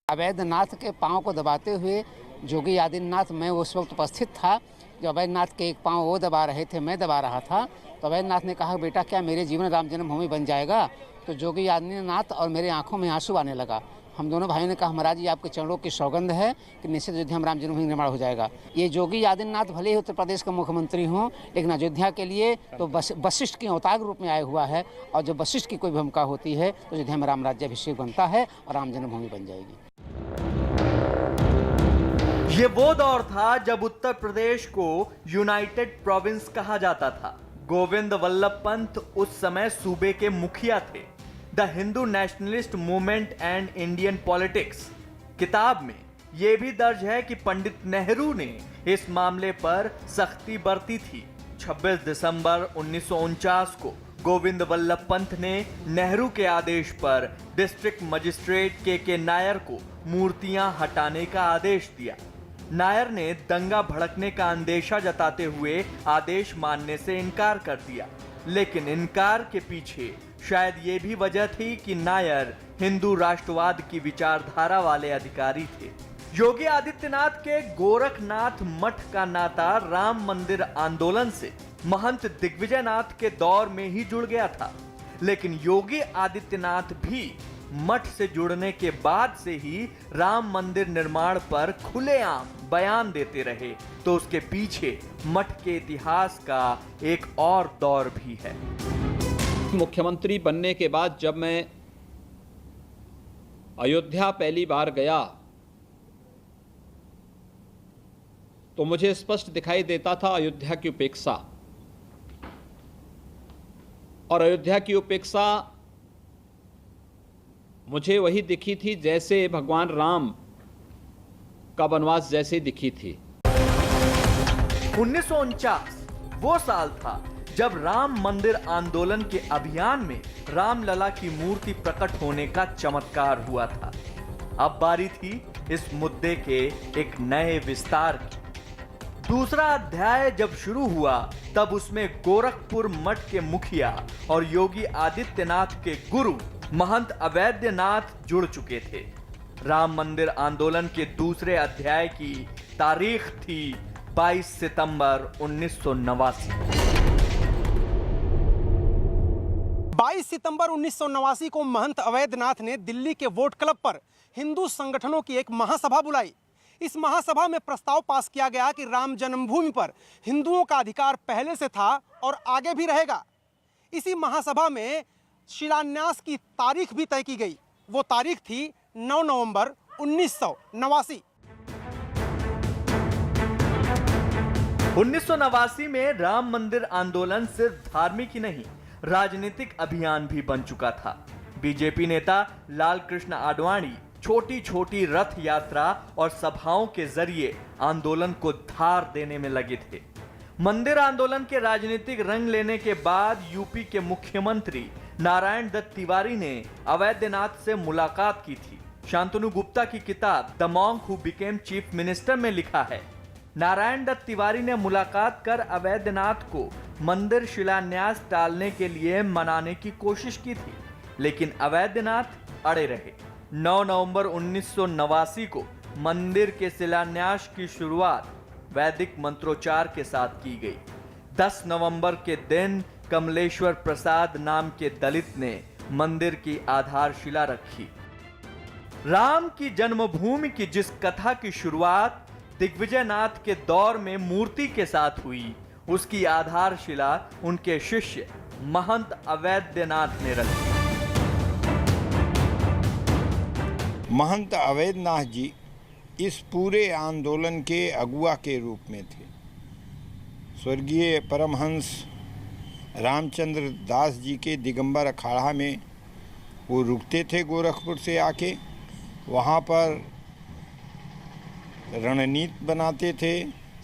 अवैधनाथ के पांव को दबाते हुए योगी आदित्यनाथ मैं उस वक्त उपस्थित था। जब अवैधनाथ के एक पाँव वो दबा रहे थे, मैं दबा रहा था, तो अवैधनाथ ने कहा बेटा क्या मेरे जीवन राम जन्मभूमि बन जाएगा? तो जोगी आदित्यनाथ और मेरे आंखों में आंसू आने लगा। हम दोनों भाइयों ने कहा महाराज जी आपके चरणों की सौगंध है कि निश्चित अयोध्या में राम जन्मभूमि निर्माण हो जाएगा। ये जोगी आदित्यनाथ भले ही उत्तर प्रदेश का मुख्यमंत्री हों, लेकिन अयोध्या के लिए तो वशिष्ठ के अवतार रूप में आया हुआ है, और जब वशिष्ठ की कोई भूमिका होती है तो अयोध्या में राम राज्याभिषेक बनता है और राम जन्मभूमि बन जाएगी। ये वो दौर था जब उत्तर प्रदेश को यूनाइटेड प्रोविंस कहा जाता था। गोविंद वल्लभ पंत उस समय सूबे के मुखिया थे। The Hindu nationalist movement and Indian politics किताब में यह भी दर्ज है कि पंडित नेहरू ने इस मामले पर सख्ती बरती थी। 26 दिसंबर 1949 को गोविंद वल्लभ पंत ने नेहरू के आदेश पर डिस्ट्रिक्ट मजिस्ट्रेट के नायर को मूर्तियां हटाने का आदेश दिया। नायर ने दंगा भड़कने का अंदेशा जताते हुए आदेश मानने से इनकार कर दिया, लेकिन इनकार के पीछे शायद ये भी वजह थी कि नायर हिंदू राष्ट्रवाद की विचारधारा वाले अधिकारी थे। योगी आदित्यनाथ के गोरखनाथ मठ का नाता राम मंदिर आंदोलन से महंत दिग्विजयनाथ के दौर में ही जुड़ गया था, लेकिन योगी आदित्यनाथ भी मठ से जुड़ने के बाद से ही राम मंदिर निर्माण पर खुलेआम बयान देते रहे, तो उसके पीछे मठ के इतिहास का एक और दौर भी है। मुख्यमंत्री बनने के बाद जब मैं अयोध्या पहली बार गया तो मुझे स्पष्ट दिखाई देता था अयोध्या की उपेक्षा, और अयोध्या की उपेक्षा मुझे वही दिखी थी जैसे भगवान राम का वनवास जैसे दिखी थी। 1949 वो साल था जब राम मंदिर आंदोलन के अभियान में रामलला की मूर्ति प्रकट होने का चमत्कार हुआ था। अब बारी थी इस मुद्दे के एक नए विस्तार की। दूसरा अध्याय जब शुरू हुआ तब उसमें गोरखपुर मठ के मुखिया और योगी आदित्यनाथ के गुरु महंत अवैधनाथ जुड़ चुके थे। राम मंदिर आंदोलन के दूसरे अध्याय की तारीख थी 22 सितंबर 1989। 22 सितंबर 1989 को महंत अवैधनाथ ने दिल्ली के वोट क्लब पर हिंदू संगठनों की एक महासभा बुलाई। इस महासभा में प्रस्ताव पास किया गया कि राम जन्मभूमि पर हिंदुओं का अधिकार पहले से था और आगे भी रहेगा। इसी महासभा में शिलान्यास की तारीख भी तय की गई। वो तारीख थी 9 नवंबर 1989। 1989 में राम मंदिर आंदोलन सिर्फ धार्मिक ही नहीं, राजनीतिक अभियान भी बन चुका था। बीजेपी नेता लाल कृष्ण आडवाणी छोटी छोटी रथ यात्रा और सभाओं के जरिए आंदोलन को धार देने में लगे थे। मंदिर आंदोलन के राजनीतिक रंग लेने के बाद यूपी के मुख्यमंत्री नारायण दत्त तिवारी ने अवैधनाथ से मुलाकात की थी। शांतनु गुप्ता की किताब the monk who became chief minister में लिखा है, नारायण दत्त तिवारी ने मुलाकात कर अवैधनाथ को मंदिर शिलान्यास टालने के लिए मनाने की कोशिश की थी, लेकिन अवैधनाथ अड़े रहे। 9 नवंबर 1989 को मंदिर के शिलान्यास की शुरुआत वैदिक मंत्रोच्चार के साथ की गई। 10 नवंबर के दिन कमलेश्वर प्रसाद नाम के दलित ने मंदिर की आधारशिला रखी। राम की जन्मभूमि की जिस कथा की शुरुआत दिग्विजयनाथ के दौर में मूर्ति के साथ हुई, उसकी आधारशिला उनके शिष्य महंत अवैधनाथ ने रखी। महंत अवैधनाथ जी इस पूरे आंदोलन के अगुआ के रूप में थे। स्वर्गीय परमहंस रामचंद्र दास जी के दिगंबर अखाड़ा में वो रुकते थे गोरखपुर से आके, वहाँ पर रणनीति बनाते थे,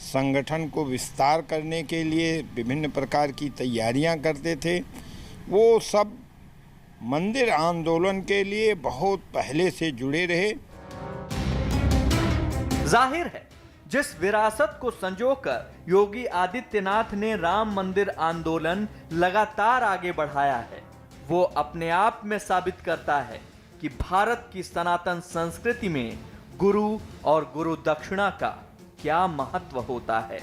संगठन को विस्तार करने के लिए विभिन्न प्रकार की तैयारियां करते थे। वो सब मंदिर आंदोलन के लिए बहुत पहले से जुड़े रहे। जाहिर है जिस विरासत को संजोकर योगी आदित्यनाथ ने राम मंदिर आंदोलन लगातार आगे बढ़ाया है, वो अपने आप में साबित करता है कि भारत की सनातन संस्कृति में गुरु और गुरु दक्षिणा का क्या महत्व होता है।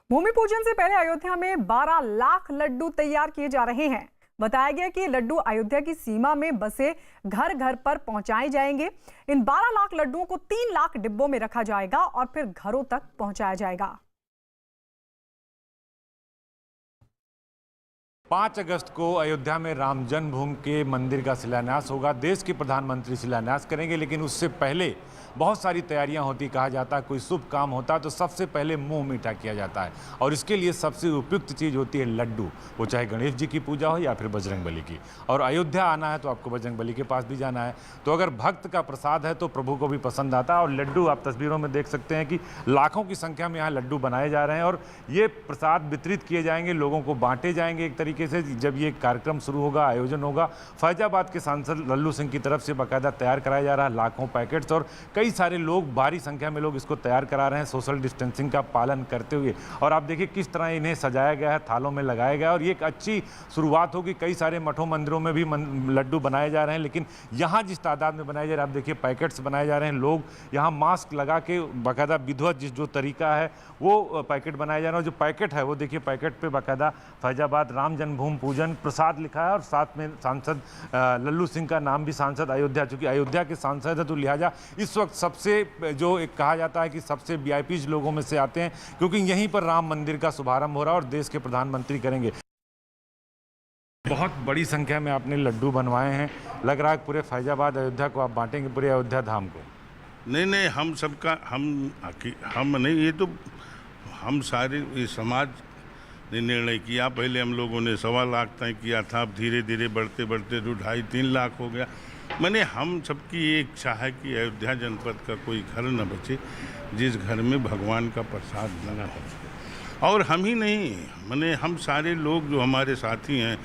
भूमि पूजन से पहले अयोध्या में 12 लाख लड्डू तैयार किए जा रहे हैं। बताया गया कि लड्डू अयोध्या की सीमा में बसे घर घर पर पहुंचाए जाएंगे। इन 12 लाख लड्डुओं को 3 लाख डिब्बों में रखा जाएगा और फिर घरों तक पहुंचाया जाएगा। 5 अगस्त को अयोध्या में राम जन्मभूमि के मंदिर का शिलान्यास होगा। देश के प्रधानमंत्री शिलान्यास करेंगे, लेकिन उससे पहले बहुत सारी तैयारियां होती। कहा जाता है कोई शुभ काम होता है तो सबसे पहले मुंह मीठा किया जाता है, और इसके लिए सबसे उपयुक्त चीज़ होती है लड्डू। वो चाहे गणेश जी की पूजा हो या फिर बजरंगबली की। और अयोध्या आना है तो आपको बजरंगबली के पास भी जाना है। तो अगर भक्त का प्रसाद है तो प्रभु को भी पसंद आता है। और लड्डू आप तस्वीरों में देख सकते हैं कि लाखों की संख्या में यहाँ लड्डू बनाए जा रहे हैं और ये प्रसाद वितरित किए जाएंगे, लोगों को बांटे जाएंगे एक तरीके से। जब ये कार्यक्रम शुरू होगा, आयोजन होगा, फैजाबाद के सांसद लल्लू सिंह की तरफ से बाकायदा तैयार कराया जा रहा है लाखों पैकेट्स, और कई सारे लोग, भारी संख्या में लोग इसको तैयार करा रहे हैं सोशल डिस्टेंसिंग का पालन करते हुए। और आप देखिए किस तरह इन्हें सजाया गया है, थालों में लगाया गया है, और ये एक अच्छी शुरुआत होगी। कई सारे मठों मंदिरों में भी लड्डू बनाए जा रहे हैं, लेकिन यहाँ जिस तादाद में बनाए जा रहे हैं, आप देखिए पैकेट्स बनाए जा रहे हैं। लोग यहाँ मास्क लगा के बाकायदा विधिवत जो तरीका है वो पैकेट बनाए जा रहे हैं। जो पैकेट है वो देखिए, पैकेट पे बाकायदा फैजाबाद राम जन्मभूमि पूजन प्रसाद लिखा है, और साथ में सांसद लल्लू सिंह का नाम भी, सांसद अयोध्या, चूंकि अयोध्या के सांसद है तो लिहाजा इस वक्त सबसे जो एक कहा जाता है कि सबसे वीआईपी लोगों में से आते हैं, क्योंकि यहीं पर राम मंदिर का शुभारंभ हो रहा है और देश के प्रधानमंत्री करेंगे। बहुत बड़ी संख्या में आपने लड्डू बनवाए हैं, लग रहा है पूरे फैजाबाद अयोध्या को आप बांटेंगे, पूरे अयोध्या धाम को। नहीं, हम सबका हम नहीं, ये तो हम सारे इस समाज ने निर्णय किया। पहले हम लोगों ने 1.25 लाख तय किया था, अब धीरे धीरे बढ़ते बढ़ते 2.5-3 लाख हो गया। मैंने हम सबकी ये इच्छा है कि अयोध्या जनपद का कोई घर न बचे जिस घर में भगवान का प्रसाद न हो। और हम ही नहीं, मैंने हम सारे लोग जो हमारे साथी हैं,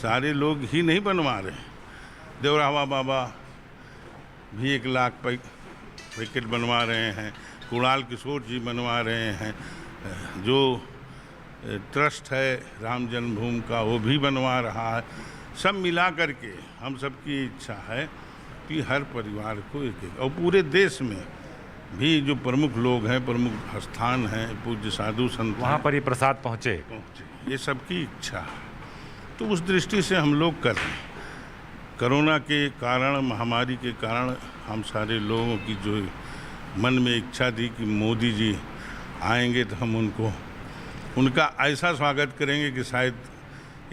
सारे लोग ही नहीं बनवा रहे। देवरावा बाबा भी 1 लाख पैकेट बनवा रहे हैं, कुणाल किशोर जी बनवा रहे हैं, जो ट्रस्ट है राम जन्मभूमि का वो भी बनवा रहा है। सब मिला करके हम सबकी इच्छा है कि हर परिवार को एक और पूरे देश में भी जो प्रमुख लोग हैं, प्रमुख स्थान हैं, पूज्य साधु संत, वहाँ पर ये प्रसाद पहुँचे, ये सबकी इच्छा है। तो उस दृष्टि से हम लोग कर रहे हैं। कोरोना के कारण, महामारी के कारण हम सारे लोगों की जो मन में इच्छा थी कि मोदी जी आएंगे तो हम उनका ऐसा स्वागत करेंगे कि शायद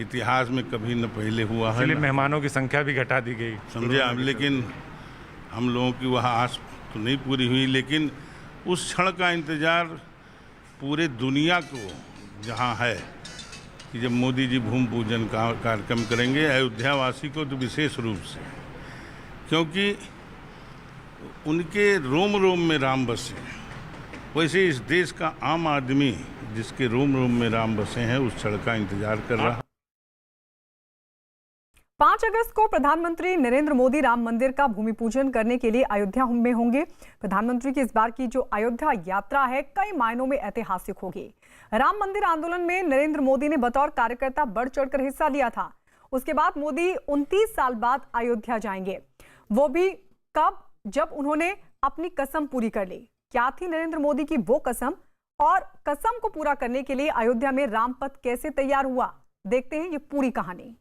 इतिहास में कभी न पहले हुआ है। मेहमानों की संख्या भी घटा दी गई, समझे आप। लेकिन हम लोगों की वह आस तो नहीं पूरी हुई, लेकिन उस क्षण का इंतज़ार पूरे दुनिया को जहाँ है कि जब मोदी जी भूमि पूजन का कार्यक्रम करेंगे, अयोध्या वासी को तो विशेष रूप से, क्योंकि उनके रोम रोम में राम बसे। वैसे इस देश का आम आदमी जिसके रोम रोम में राम बसे हैं, उस क्षण का इंतजार कर रहा। 5 अगस्त को प्रधानमंत्री नरेंद्र मोदी राम मंदिर का भूमि पूजन करने के लिए अयोध्या में होंगे। प्रधानमंत्री की इस बार की जो अयोध्या यात्रा है कई मायनों में ऐतिहासिक होगी। राम मंदिर आंदोलन में नरेंद्र मोदी ने बतौर कार्यकर्ता बढ़ चढ़कर हिस्सा लिया था। उसके बाद मोदी 29 साल बाद अयोध्या जाएंगे, वो भी कब, जब उन्होंने अपनी कसम पूरी कर ली। क्या थी नरेंद्र मोदी की वो कसम, और कसम को पूरा करने के लिए अयोध्या में रामपथ कैसे तैयार हुआ, देखते हैं ये पूरी कहानी।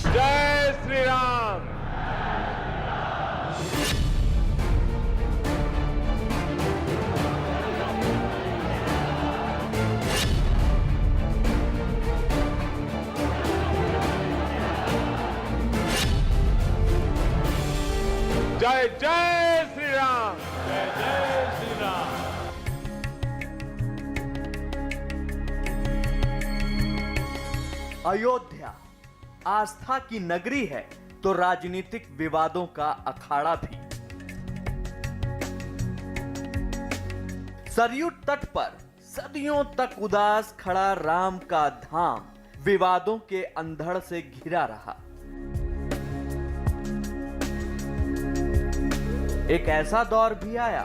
जय श्री राम। जय जय श्री राम, जय जय श्री राम। अयोध्या आस्था की नगरी है तो राजनीतिक विवादों का अखाड़ा भी। सरयू तट पर सदियों तक उदास खड़ा राम का धाम विवादों के अंधड़ से घिरा रहा। एक ऐसा दौर भी आया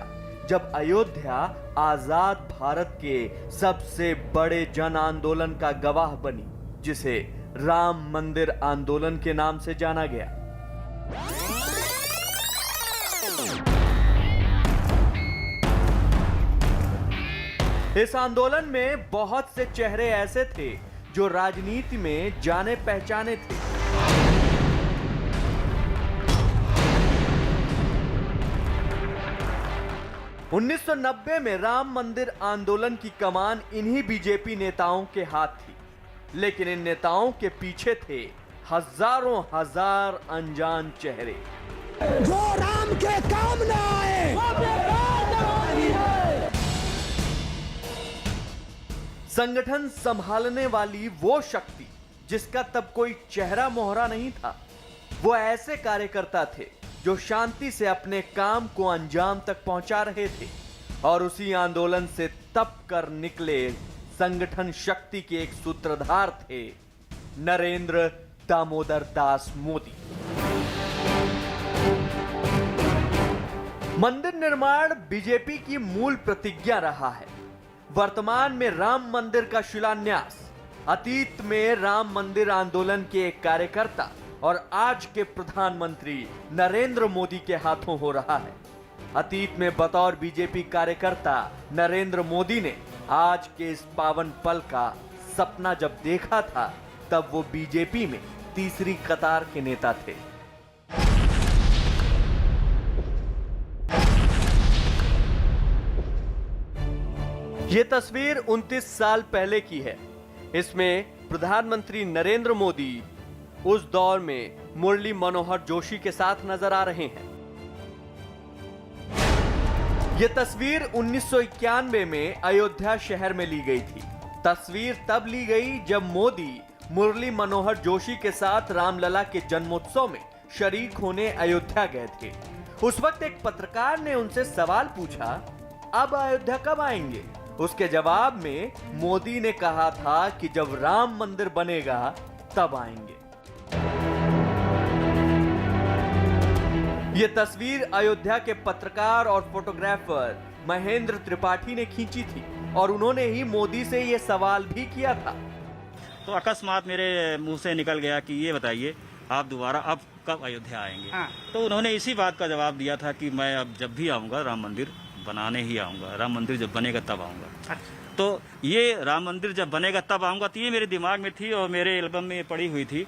जब अयोध्या आजाद भारत के सबसे बड़े जन आंदोलन का गवाह बनी, जिसे राम मंदिर आंदोलन के नाम से जाना गया। इस आंदोलन में बहुत से चेहरे ऐसे थे जो राजनीति में जाने पहचाने थे। उन्नीस सौ 1990 में राम मंदिर आंदोलन की कमान इन्हीं बीजेपी नेताओं के हाथ थी, लेकिन इन नेताओं के पीछे थे हजारों हजार अनजान चेहरे जो राम के काम न आए, वो बेकार दवाई है। संगठन संभालने वाली वो शक्ति जिसका तब कोई चेहरा मोहरा नहीं था, वो ऐसे कार्यकर्ता थे जो शांति से अपने काम को अंजाम तक पहुंचा रहे थे और उसी आंदोलन से तप कर निकले संगठन शक्ति के एक सूत्रधार थे नरेंद्र दामोदर दास मोदी। मंदिर निर्माण बीजेपी की मूल प्रतिज्ञा रहा है। वर्तमान में राम मंदिर का शिलान्यास अतीत में राम मंदिर आंदोलन के एक कार्यकर्ता और आज के प्रधानमंत्री नरेंद्र मोदी के हाथों हो रहा है। अतीत में बतौर बीजेपी कार्यकर्ता नरेंद्र मोदी ने आज के इस पावन पल का सपना जब देखा था, तब वो बीजेपी में तीसरी कतार के नेता थे। ये तस्वीर 29 साल पहले की है। इसमें प्रधानमंत्री नरेंद्र मोदी उस दौर में मुरली मनोहर जोशी के साथ नजर आ रहे हैं। यह तस्वीर 1991 में अयोध्या शहर में ली गई थी। तस्वीर तब ली गई जब मोदी मुरली मनोहर जोशी के साथ रामलला के जन्मोत्सव में शरीक होने अयोध्या गए थे। उस वक्त एक पत्रकार ने उनसे सवाल पूछा, अब अयोध्या कब आएंगे? उसके जवाब में मोदी ने कहा था कि जब राम मंदिर बनेगा तब आएंगे। यह तस्वीर अयोध्या के पत्रकार और फोटोग्राफर महेंद्र त्रिपाठी ने खींची थी और उन्होंने ही मोदी से यह सवाल भी किया था। तो अकस्मात मेरे मुंह से निकल गया कि ये बताइए आप दोबारा अब कब अयोध्या आएंगे? तो उन्होंने इसी बात का जवाब दिया था कि मैं अब जब भी आऊँगा राम मंदिर बनाने ही आऊँगा, राम मंदिर जब बनेगा तब आऊँगा। तो ये राम मंदिर जब बनेगा तब आऊँगा, तो ये मेरे दिमाग में थी और मेरे एल्बम में पड़ी हुई थी।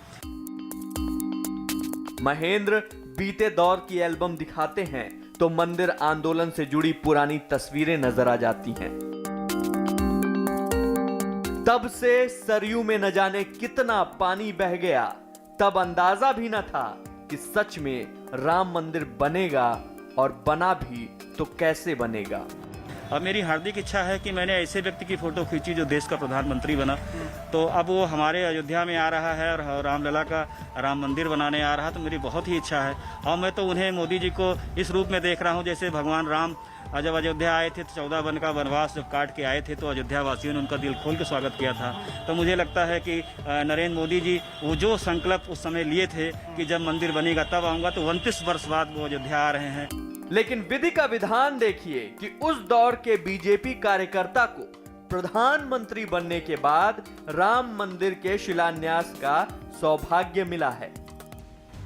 महेंद्र बीते दौर की एल्बम दिखाते हैं तो मंदिर आंदोलन से जुड़ी पुरानी तस्वीरें नजर आ जाती हैं। तब से सरयू में न जाने कितना पानी बह गया, तब अंदाजा भी न था कि सच में राम मंदिर बनेगा और बना भी तो कैसे बनेगा। अब मेरी हार्दिक इच्छा है कि मैंने ऐसे व्यक्ति की फोटो खींची जो देश का प्रधानमंत्री बना, तो अब वो हमारे अयोध्या में आ रहा है और रामलला का राम मंदिर बनाने आ रहा है, तो मेरी बहुत ही इच्छा है। और मैं तो उन्हें मोदी जी को इस रूप में देख रहा हूँ जैसे भगवान राम जब अयोध्या आए थे तो 14 वन का वनवास जब काट के आए थे तो अयोध्या वासियों ने उनका दिल खोल के स्वागत किया था। तो मुझे लगता है कि नरेंद्र मोदी जी वो जो संकल्प उस समय लिए थे कि जब मंदिर बनेगा तब आऊँगा, तो 29 वर्ष बाद वो अयोध्या आ रहे हैं। लेकिन विधि का विधान देखिए कि उस दौर के बीजेपी कार्यकर्ता को प्रधानमंत्री बनने के बाद राम मंदिर के शिलान्यास का सौभाग्य मिला है।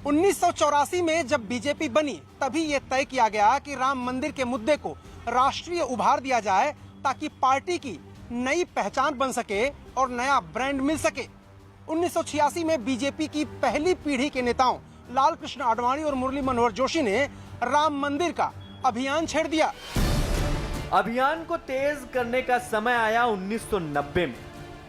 1984 में जब बीजेपी बनी तभी यह तय किया गया कि राम मंदिर के मुद्दे को राष्ट्रीय उभार दिया जाए ताकि पार्टी की नई पहचान बन सके और नया ब्रांड मिल सके। 1986 में बीजेपी की पहली पीढ़ी के नेताओं लाल कृष्ण आडवाणी और मुरली मनोहर जोशी ने राम मंदिर का अभियान छेड़ दिया। अभियान को तेज करने का समय आया 1990 में।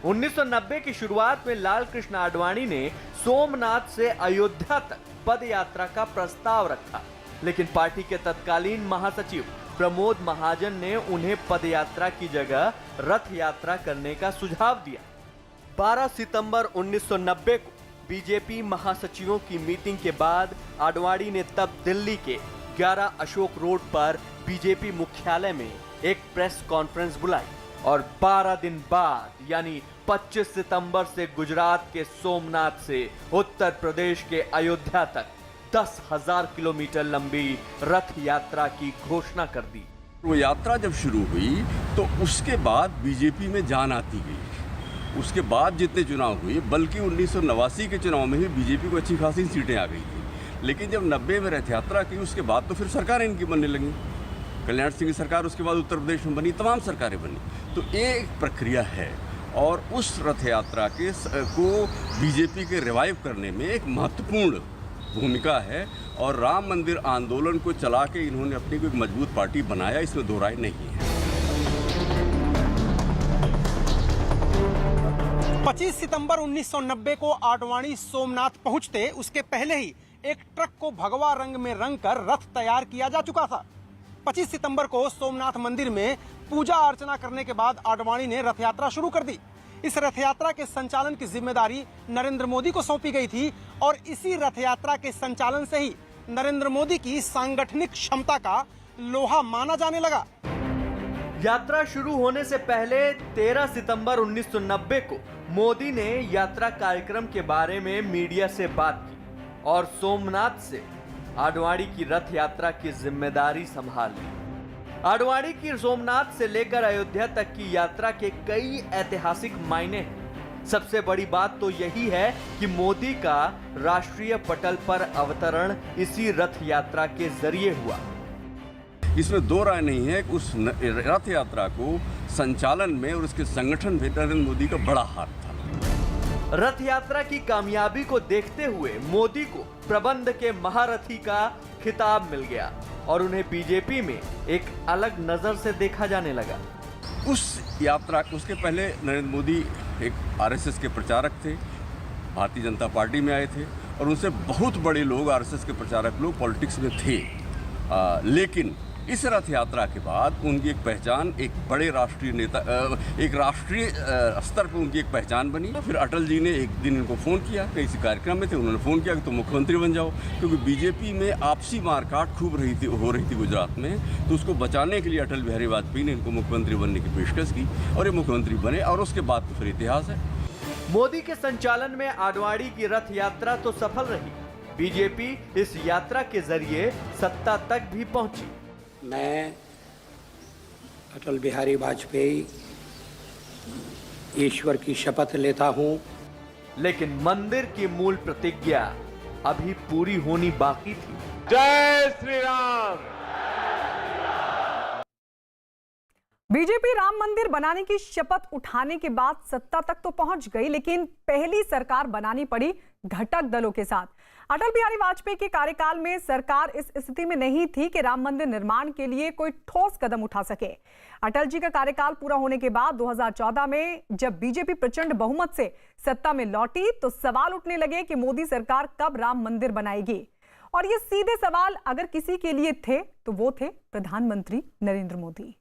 1990 की शुरुआत में लाल कृष्ण आडवाणी ने सोमनाथ से अयोध्या तक पद यात्रा का प्रस्ताव रखा, लेकिन पार्टी के तत्कालीन महासचिव प्रमोद महाजन ने उन्हें पद यात्रा की जगह रथ यात्रा करने का सुझाव दिया। 12 सितंबर 1990 को बीजेपी महासचिवों की मीटिंग के बाद आडवाणी ने तब दिल्ली के 11 अशोक रोड पर बीजेपी मुख्यालय में एक प्रेस कॉन्फ्रेंस बुलाई और 12 दिन बाद यानी 25 सितंबर से गुजरात के सोमनाथ से उत्तर प्रदेश के अयोध्या तक 10,000 किलोमीटर लंबी रथ यात्रा की घोषणा कर दी। वो यात्रा जब शुरू हुई तो उसके बाद बीजेपी में जान आती गई। उसके बाद जितने चुनाव हुए, बल्कि 1989 के चुनाव में ही बीजेपी को अच्छी खासी सीटें आ गई थी। लेकिन जब 90 में रथ यात्रा की, उसके बाद तो फिर सरकारें इनकी बनने लगी। कल्याण सिंह की सरकार, उसके बाद उत्तर प्रदेश में बनी, तमाम सरकारें बनी। तो ये एक प्रक्रिया है और उस रथ यात्रा को बीजेपी के रिवाइव करने में एक महत्वपूर्ण भूमिका है। और राम मंदिर आंदोलन को चला के इन्होंने अपनी कोई मजबूत पार्टी बनाया, इसमें दो राय नहीं है। 25 सितंबर 1990 को आडवाणी सोमनाथ पहुंचते उसके पहले ही एक ट्रक को भगवा रंग में रंगकर रथ तैयार किया जा चुका था। 25 सितंबर को सोमनाथ मंदिर में पूजा अर्चना करने के बाद आडवाणी ने रथ यात्रा शुरू कर दी। इस रथ यात्रा के संचालन की जिम्मेदारी नरेंद्र मोदी को सौंपी गई थी और इसी रथ यात्रा के संचालन से ही नरेंद्र मोदी की सांगठनिक क्षमता का लोहा माना जाने लगा। यात्रा शुरू होने से पहले 13 सितंबर 1990 को मोदी ने यात्रा कार्यक्रम के बारे में मीडिया से बात की और सोमनाथ से आडवाणी की रथ यात्रा की जिम्मेदारी संभाल ली। आडवाणी की सोमनाथ से लेकर अयोध्या तक की यात्रा के कई ऐतिहासिक मायने हैं। सबसे बड़ी बात तो यही है कि मोदी का राष्ट्रीय पटल पर अवतरण इसी रथ यात्रा के जरिए हुआ। इसमें दो राय नहीं है कि उस रथ यात्रा को संचालन में और उसके संगठन में नरेंद्र मोदी का बड़ा हाथ था। रथ यात्रा की कामयाबी को देखते हुए मोदी को प्रबंध के महारथी का खिताब मिल गया और उन्हें बीजेपी में एक अलग नजर से देखा जाने लगा। उस यात्रा, उसके पहले नरेंद्र मोदी एक आरएसएस के प्रचारक थे, भारतीय जनता पार्टी में आए थे और उनसे बहुत बड़े लोग, आरएसएस के प्रचारक लोग पॉलिटिक्स में थे। लेकिन इस रथ यात्रा के बाद उनकी एक पहचान, एक बड़े राष्ट्रीय नेता, एक राष्ट्रीय स्तर पर उनकी एक पहचान बनी। फिर अटल जी ने एक दिन इनको फ़ोन किया, किसी कार्यक्रम में थे, उन्होंने फ़ोन किया कि तुम मुख्यमंत्री बन जाओ, क्योंकि बीजेपी में आपसी मारकाट खूब हो रही थी गुजरात में। तो उसको बचाने के लिए अटल बिहारी वाजपेयी ने इनको मुख्यमंत्री बनने की पेशकश की और ये मुख्यमंत्री बने और उसके बाद तो फिर इतिहास है। मोदी के संचालन में आडवाणी की रथ यात्रा तो सफल रही। बीजेपी इस यात्रा के जरिए सत्ता तक भी पहुंची। मैं अटल बिहारी वाजपेयी ईश्वर की शपथ लेता हूं, लेकिन मंदिर की मूल प्रतिज्ञा अभी पूरी होनी बाकी थी। जय श्री राम। बीजेपी राम मंदिर बनाने की शपथ उठाने के बाद सत्ता तक तो पहुंच गई, लेकिन पहली सरकार बनानी पड़ी घटक दलों के साथ। अटल बिहारी वाजपेयी के कार्यकाल में सरकार इस स्थिति में नहीं थी कि राम मंदिर निर्माण के लिए कोई ठोस कदम उठा सके। अटल जी का कार्यकाल पूरा होने के बाद 2014 में जब बीजेपी प्रचंड बहुमत से सत्ता में लौटी तो सवाल उठने लगे कि मोदी सरकार कब राम मंदिर बनाएगी। और ये सीधे सवाल अगर किसी के लिए थे तो वो थे प्रधानमंत्री नरेंद्र मोदी।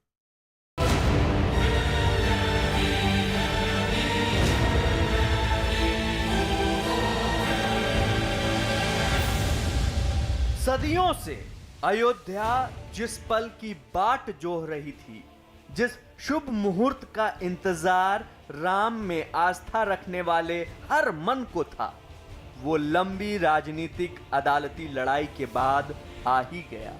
सदियों से अयोध्या जिस पल की बाट जोह रही थी, जिस शुभ मुहूर्त का इंतजार राम में आस्था रखने वाले हर मन को था, वो लंबी राजनीतिक अदालती लड़ाई के बाद आ ही गया।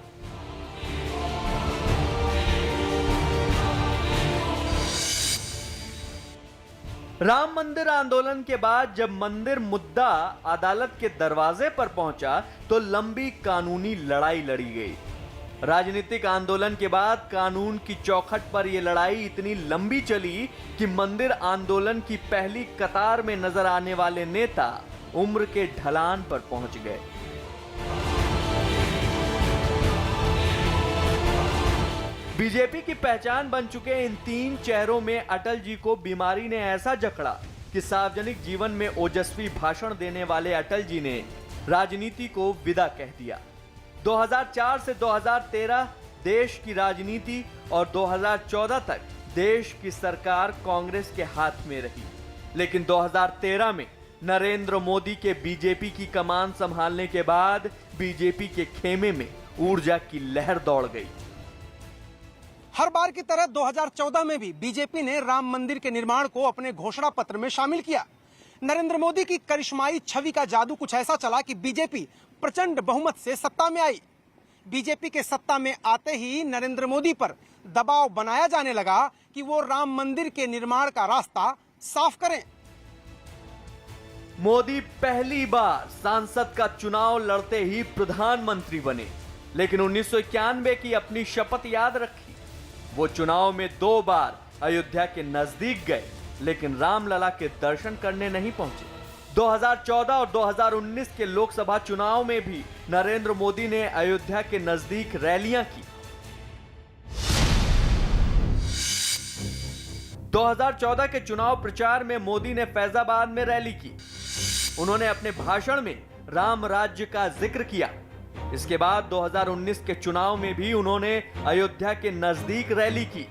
राम मंदिर आंदोलन के बाद जब मंदिर मुद्दा अदालत के दरवाजे पर पहुंचा तो लंबी कानूनी लड़ाई लड़ी गई। राजनीतिक आंदोलन के बाद कानून की चौखट पर यह लड़ाई इतनी लंबी चली कि मंदिर आंदोलन की पहली कतार में नजर आने वाले नेता उम्र के ढलान पर पहुंच गए। बीजेपी की पहचान बन चुके इन तीन चेहरों में अटल जी को बीमारी ने ऐसा जकड़ा कि सार्वजनिक जीवन में ओजस्वी भाषण देने वाले अटल जी ने राजनीति को विदा कह दिया। 2004 से 2013 देश की राजनीति और 2014 तक देश की सरकार कांग्रेस के हाथ में रही, लेकिन 2013 में नरेंद्र मोदी के बीजेपी की कमान संभालने के बाद बीजेपी के खेमे में ऊर्जा की लहर दौड़ गई। हर बार की तरह 2014 में भी बीजेपी ने राम मंदिर के निर्माण को अपने घोषणा पत्र में शामिल किया। नरेंद्र मोदी की करिश्माई छवि का जादू कुछ ऐसा चला कि बीजेपी प्रचंड बहुमत से सत्ता में आई। बीजेपी के सत्ता में आते ही नरेंद्र मोदी पर दबाव बनाया जाने लगा कि वो राम मंदिर के निर्माण का रास्ता साफ करें। मोदी पहली बार सांसद का चुनाव लड़ते ही प्रधानमंत्री बने, लेकिन 1991 की अपनी शपथ याद रखी। वो चुनाव में 2 बार अयोध्या के नजदीक गए, लेकिन रामलला के दर्शन करने नहीं पहुंचे। 2014 और 2019 के लोकसभा चुनाव में भी नरेंद्र मोदी ने अयोध्या के नजदीक रैलियां की। 2014 के चुनाव प्रचार में मोदी ने फैजाबाद में रैली की। उन्होंने अपने भाषण में राम राज्य का जिक्र किया। इसके बाद 2019 के चुनाव में भी उन्होंने अयोध्या के नजदीक रैली की।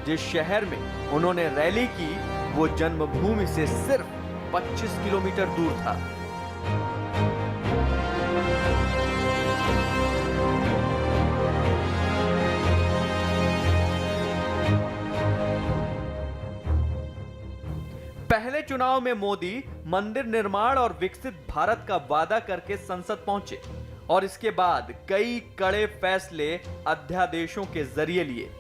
जिस शहर में उन्होंने रैली की वो जन्मभूमि से सिर्फ 25 किलोमीटर दूर था। पहले चुनाव में मोदी मंदिर निर्माण और विकसित भारत का वादा करके संसद पहुंचे और इसके बाद कई कड़े फैसले अध्यादेशों के जरिए लिए।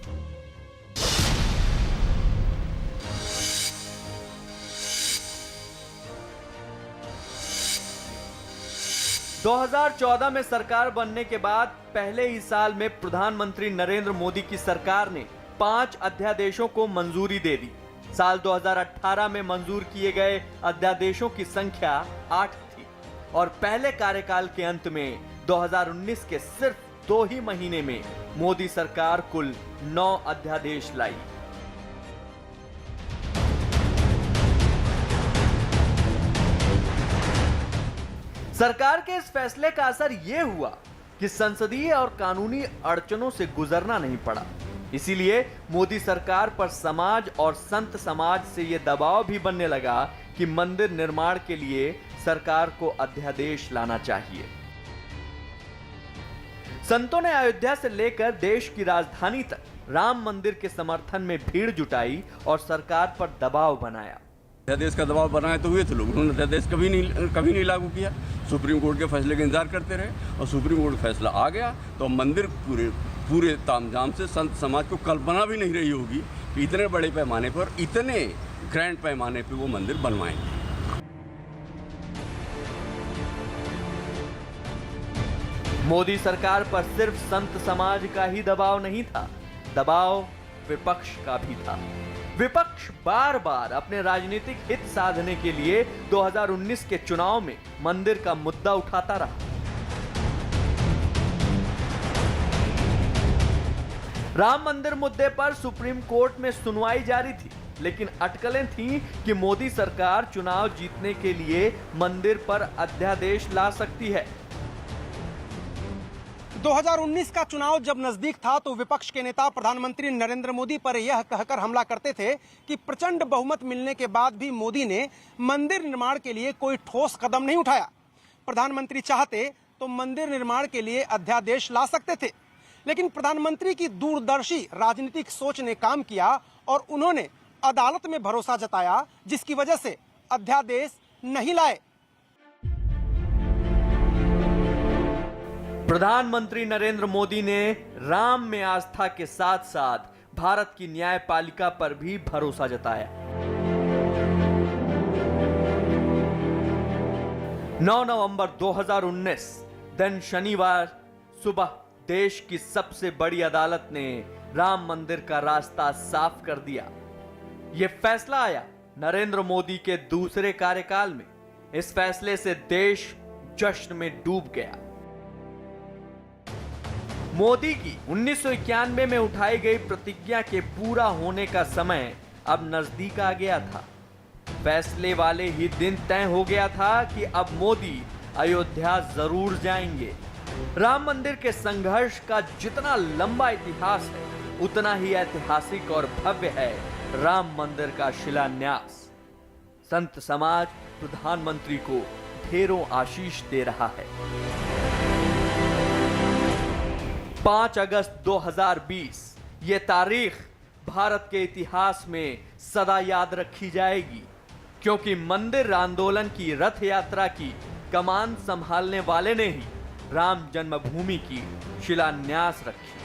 दो 2014 में सरकार बनने के बाद पहले ही साल में प्रधानमंत्री नरेंद्र मोदी की सरकार ने 5 अध्यादेशों को मंजूरी दे दी। साल 2018 में मंजूर किए गए अध्यादेशों की संख्या 8 थी और पहले कार्यकाल के अंत में 2019 के सिर्फ 2 ही महीने में मोदी सरकार कुल 9 अध्यादेश लाई। सरकार के इस फैसले का असर यह हुआ कि संसदीय और कानूनी अड़चनों से गुजरना नहीं पड़ा। इसीलिए मोदी सरकार पर समाज और संत समाज से यह दबाव भी बनने लगा कि मंदिर निर्माण के लिए सरकार को अध्यादेश लाना चाहिए। संतों ने अयोध्या से लेकर देश की राजधानी तक राम मंदिर के समर्थन में भीड़ जुटाई और सरकार पर दबाव बनाया। अध्यादेश का दबाव बनाए तो हुए थे लोग, उन्होंने अध्यादेश कभी नहीं लागू किया। सुप्रीम कोर्ट के फैसले का इंतजार करते रहे और सुप्रीम कोर्ट फैसला आ गया तो मंदिर पूरे तामझाम से संत समाज को कल्पना भी नहीं रही होगी कि इतने बड़े पैमाने पर, इतने ग्रैंड पैमाने पर वो मंदिर बनवाएंगे। मोदी सरकार पर सिर्फ संत समाज का ही दबाव नहीं था, दबाव विपक्ष का भी था। विपक्ष बार बार अपने राजनीतिक हित साधने के लिए 2019 के चुनाव में मंदिर का मुद्दा उठाता रहा। राम मंदिर मुद्दे पर सुप्रीम कोर्ट में सुनवाई जारी थी, लेकिन अटकलें थीं कि मोदी सरकार चुनाव जीतने के लिए मंदिर पर अध्यादेश ला सकती है। 2019 का चुनाव जब नजदीक था तो विपक्ष के नेता प्रधानमंत्री नरेंद्र मोदी पर यह कहकर हमला करते थे कि प्रचंड बहुमत मिलने के बाद भी मोदी ने मंदिर निर्माण के लिए कोई ठोस कदम नहीं उठाया। प्रधानमंत्री चाहते तो मंदिर निर्माण के लिए अध्यादेश ला सकते थे, लेकिन प्रधानमंत्री की दूरदर्शी राजनीतिक सोच ने काम किया और उन्होंने अदालत में भरोसा जताया, जिसकी वजह से अध्यादेश नहीं लाए। प्रधानमंत्री नरेंद्र मोदी ने राम में आस्था के साथ साथ भारत की न्यायपालिका पर भी भरोसा जताया। 9 नवंबर 2019 दिन शनिवार सुबह देश की सबसे बड़ी अदालत ने राम मंदिर का रास्ता साफ कर दिया। यह फैसला आया नरेंद्र मोदी के दूसरे कार्यकाल में। इस फैसले से देश जश्न में डूब गया। मोदी की 1991 में उठाई गई प्रतिज्ञा के पूरा होने का समय अब नजदीक आ गया था। फैसले वाले ही दिन तय हो गया था कि अब मोदी अयोध्या जरूर जाएंगे। राम मंदिर के संघर्ष का जितना लंबा इतिहास है, उतना ही ऐतिहासिक और भव्य है राम मंदिर का शिलान्यास। संत समाज प्रधानमंत्री को ढेरों आशीष दे रहा है। 5 अगस्त 2020 ये तारीख भारत के इतिहास में सदा याद रखी जाएगी, क्योंकि मंदिर आंदोलन की रथ यात्रा की कमान संभालने वाले ने ही राम जन्मभूमि की शिलान्यास रखी।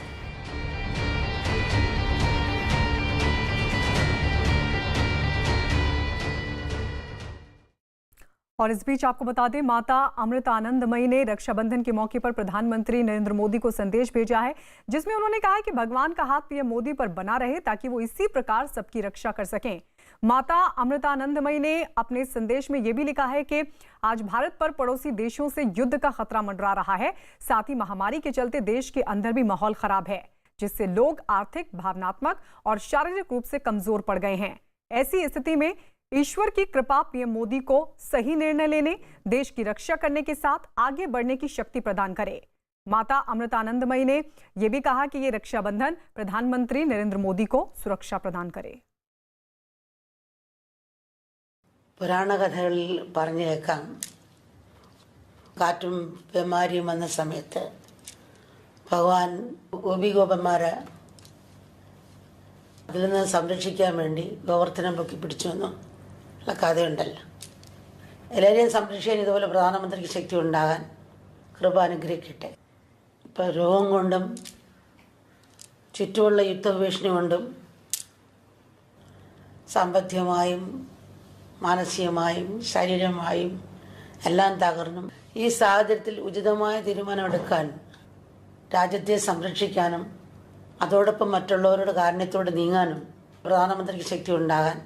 और इस बीच आपको बता दें, माता अमृतानंदमयी ने रक्षाबंधन के मौके पर प्रधानमंत्री नरेंद्र मोदी को संदेश भेजा है, जिसमें उन्होंने कहा है कि भगवान का हाथ पीएम मोदी पर बना रहे ताकि वो इसी प्रकार सबकी रक्षा कर सकें। माता अमृतानंदमयी ने अपने संदेश में यह भी लिखा है कि आज भारत पर पड़ोसी देशों से युद्ध का खतरा मंडरा रहा है। साथ ही महामारी के चलते देश के अंदर भी माहौल खराब है, जिससे लोग आर्थिक, भावनात्मक और शारीरिक रूप से कमजोर पड़ गए हैं। ऐसी स्थिति में ईश्वर की कृपा पीएम मोदी को सही निर्णय लेने, देश की रक्षा करने के साथ आगे बढ़ने की शक्ति प्रदान करे। माता अमृतानंदमयी ने यह भी कहा कि ये रक्षाबंधन प्रधानमंत्री नरेंद्र मोदी को सुरक्षा प्रदान करे। പുരാണ കഥകളിൽ പറഞ്ഞു കേൾക്കാം, കാറ്റും പേമാരിയും വന്ന സമയത്ത് ഭഗവാൻ ഗോപിഗോപന്മാരെ അതിൽ നിന്ന് സംരക്ഷിക്കാൻ വേണ്ടി ഗോവർദ്ധനം പൊക്കി പിടിച്ചു എന്നുള്ള കഥയുണ്ടല്ലോ. എല്ലാവരെയും സംരക്ഷിക്കാൻ ഇതുപോലെ പ്രധാനമന്ത്രിക്ക് ശക്തി ഉണ്ടാകാൻ കൃപ അനുഗ്രഹിക്കട്ടെ. ഇപ്പം രോഗം കൊണ്ടും ചുറ്റുമുള്ള യുദ്ധഭീഷണി കൊണ്ടും സാമ്പത്തികമായും മാനസികമായും ശാരീരികമായും എല്ലാം തകർന്നും ഈ സാഹചര്യത്തിൽ ഉചിതമായ തീരുമാനമെടുക്കാൻ, രാജ്യത്തെ സംരക്ഷിക്കാനും അതോടൊപ്പം മറ്റുള്ളവരുടെ കാരുണ്യത്തോടെ നീങ്ങാനും പ്രധാനമന്ത്രിക്ക് ശക്തി ഉണ്ടാകാൻ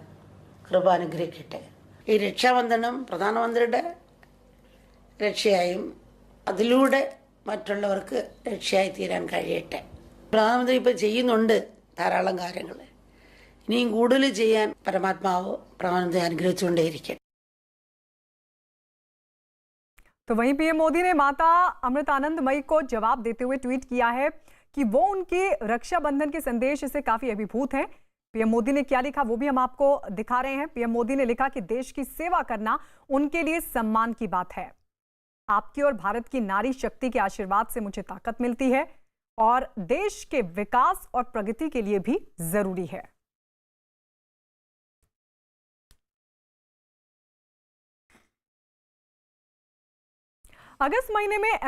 കൃപ അനുഗ്രഹിക്കട്ടെ. ഈ രക്ഷാബന്ധനം പ്രധാനമന്ത്രിയുടെ രക്ഷയായും അതിലൂടെ മറ്റുള്ളവർക്ക് രക്ഷയായി തീരാൻ കഴിയട്ടെ. പ്രധാനമന്ത്രി ഇപ്പോൾ ചെയ്യുന്നുണ്ട് ധാരാളം കാര്യങ്ങൾ. ഇനിയും കൂടുതൽ ചെയ്യാൻ പരമാത്മാവ് പ്രധാനമന്ത്രി അനുഗ്രഹിച്ചുകൊണ്ടേയിരിക്കട്ടെ. तो वहीं पीएम मोदी ने माता अमृतानंदमयी को जवाब देते हुए ट्वीट किया है कि वो उनके रक्षाबंधन के संदेश से काफी अभिभूत हैं। पीएम मोदी ने क्या लिखा वो भी हम आपको दिखा रहे हैं। पीएम मोदी ने लिखा कि देश की सेवा करना उनके लिए सम्मान की बात है। आपकी और भारत की नारी शक्ति के आशीर्वाद से मुझे ताकत मिलती है और देश के विकास और प्रगति के लिए भी जरूरी है। अगस्त महीने में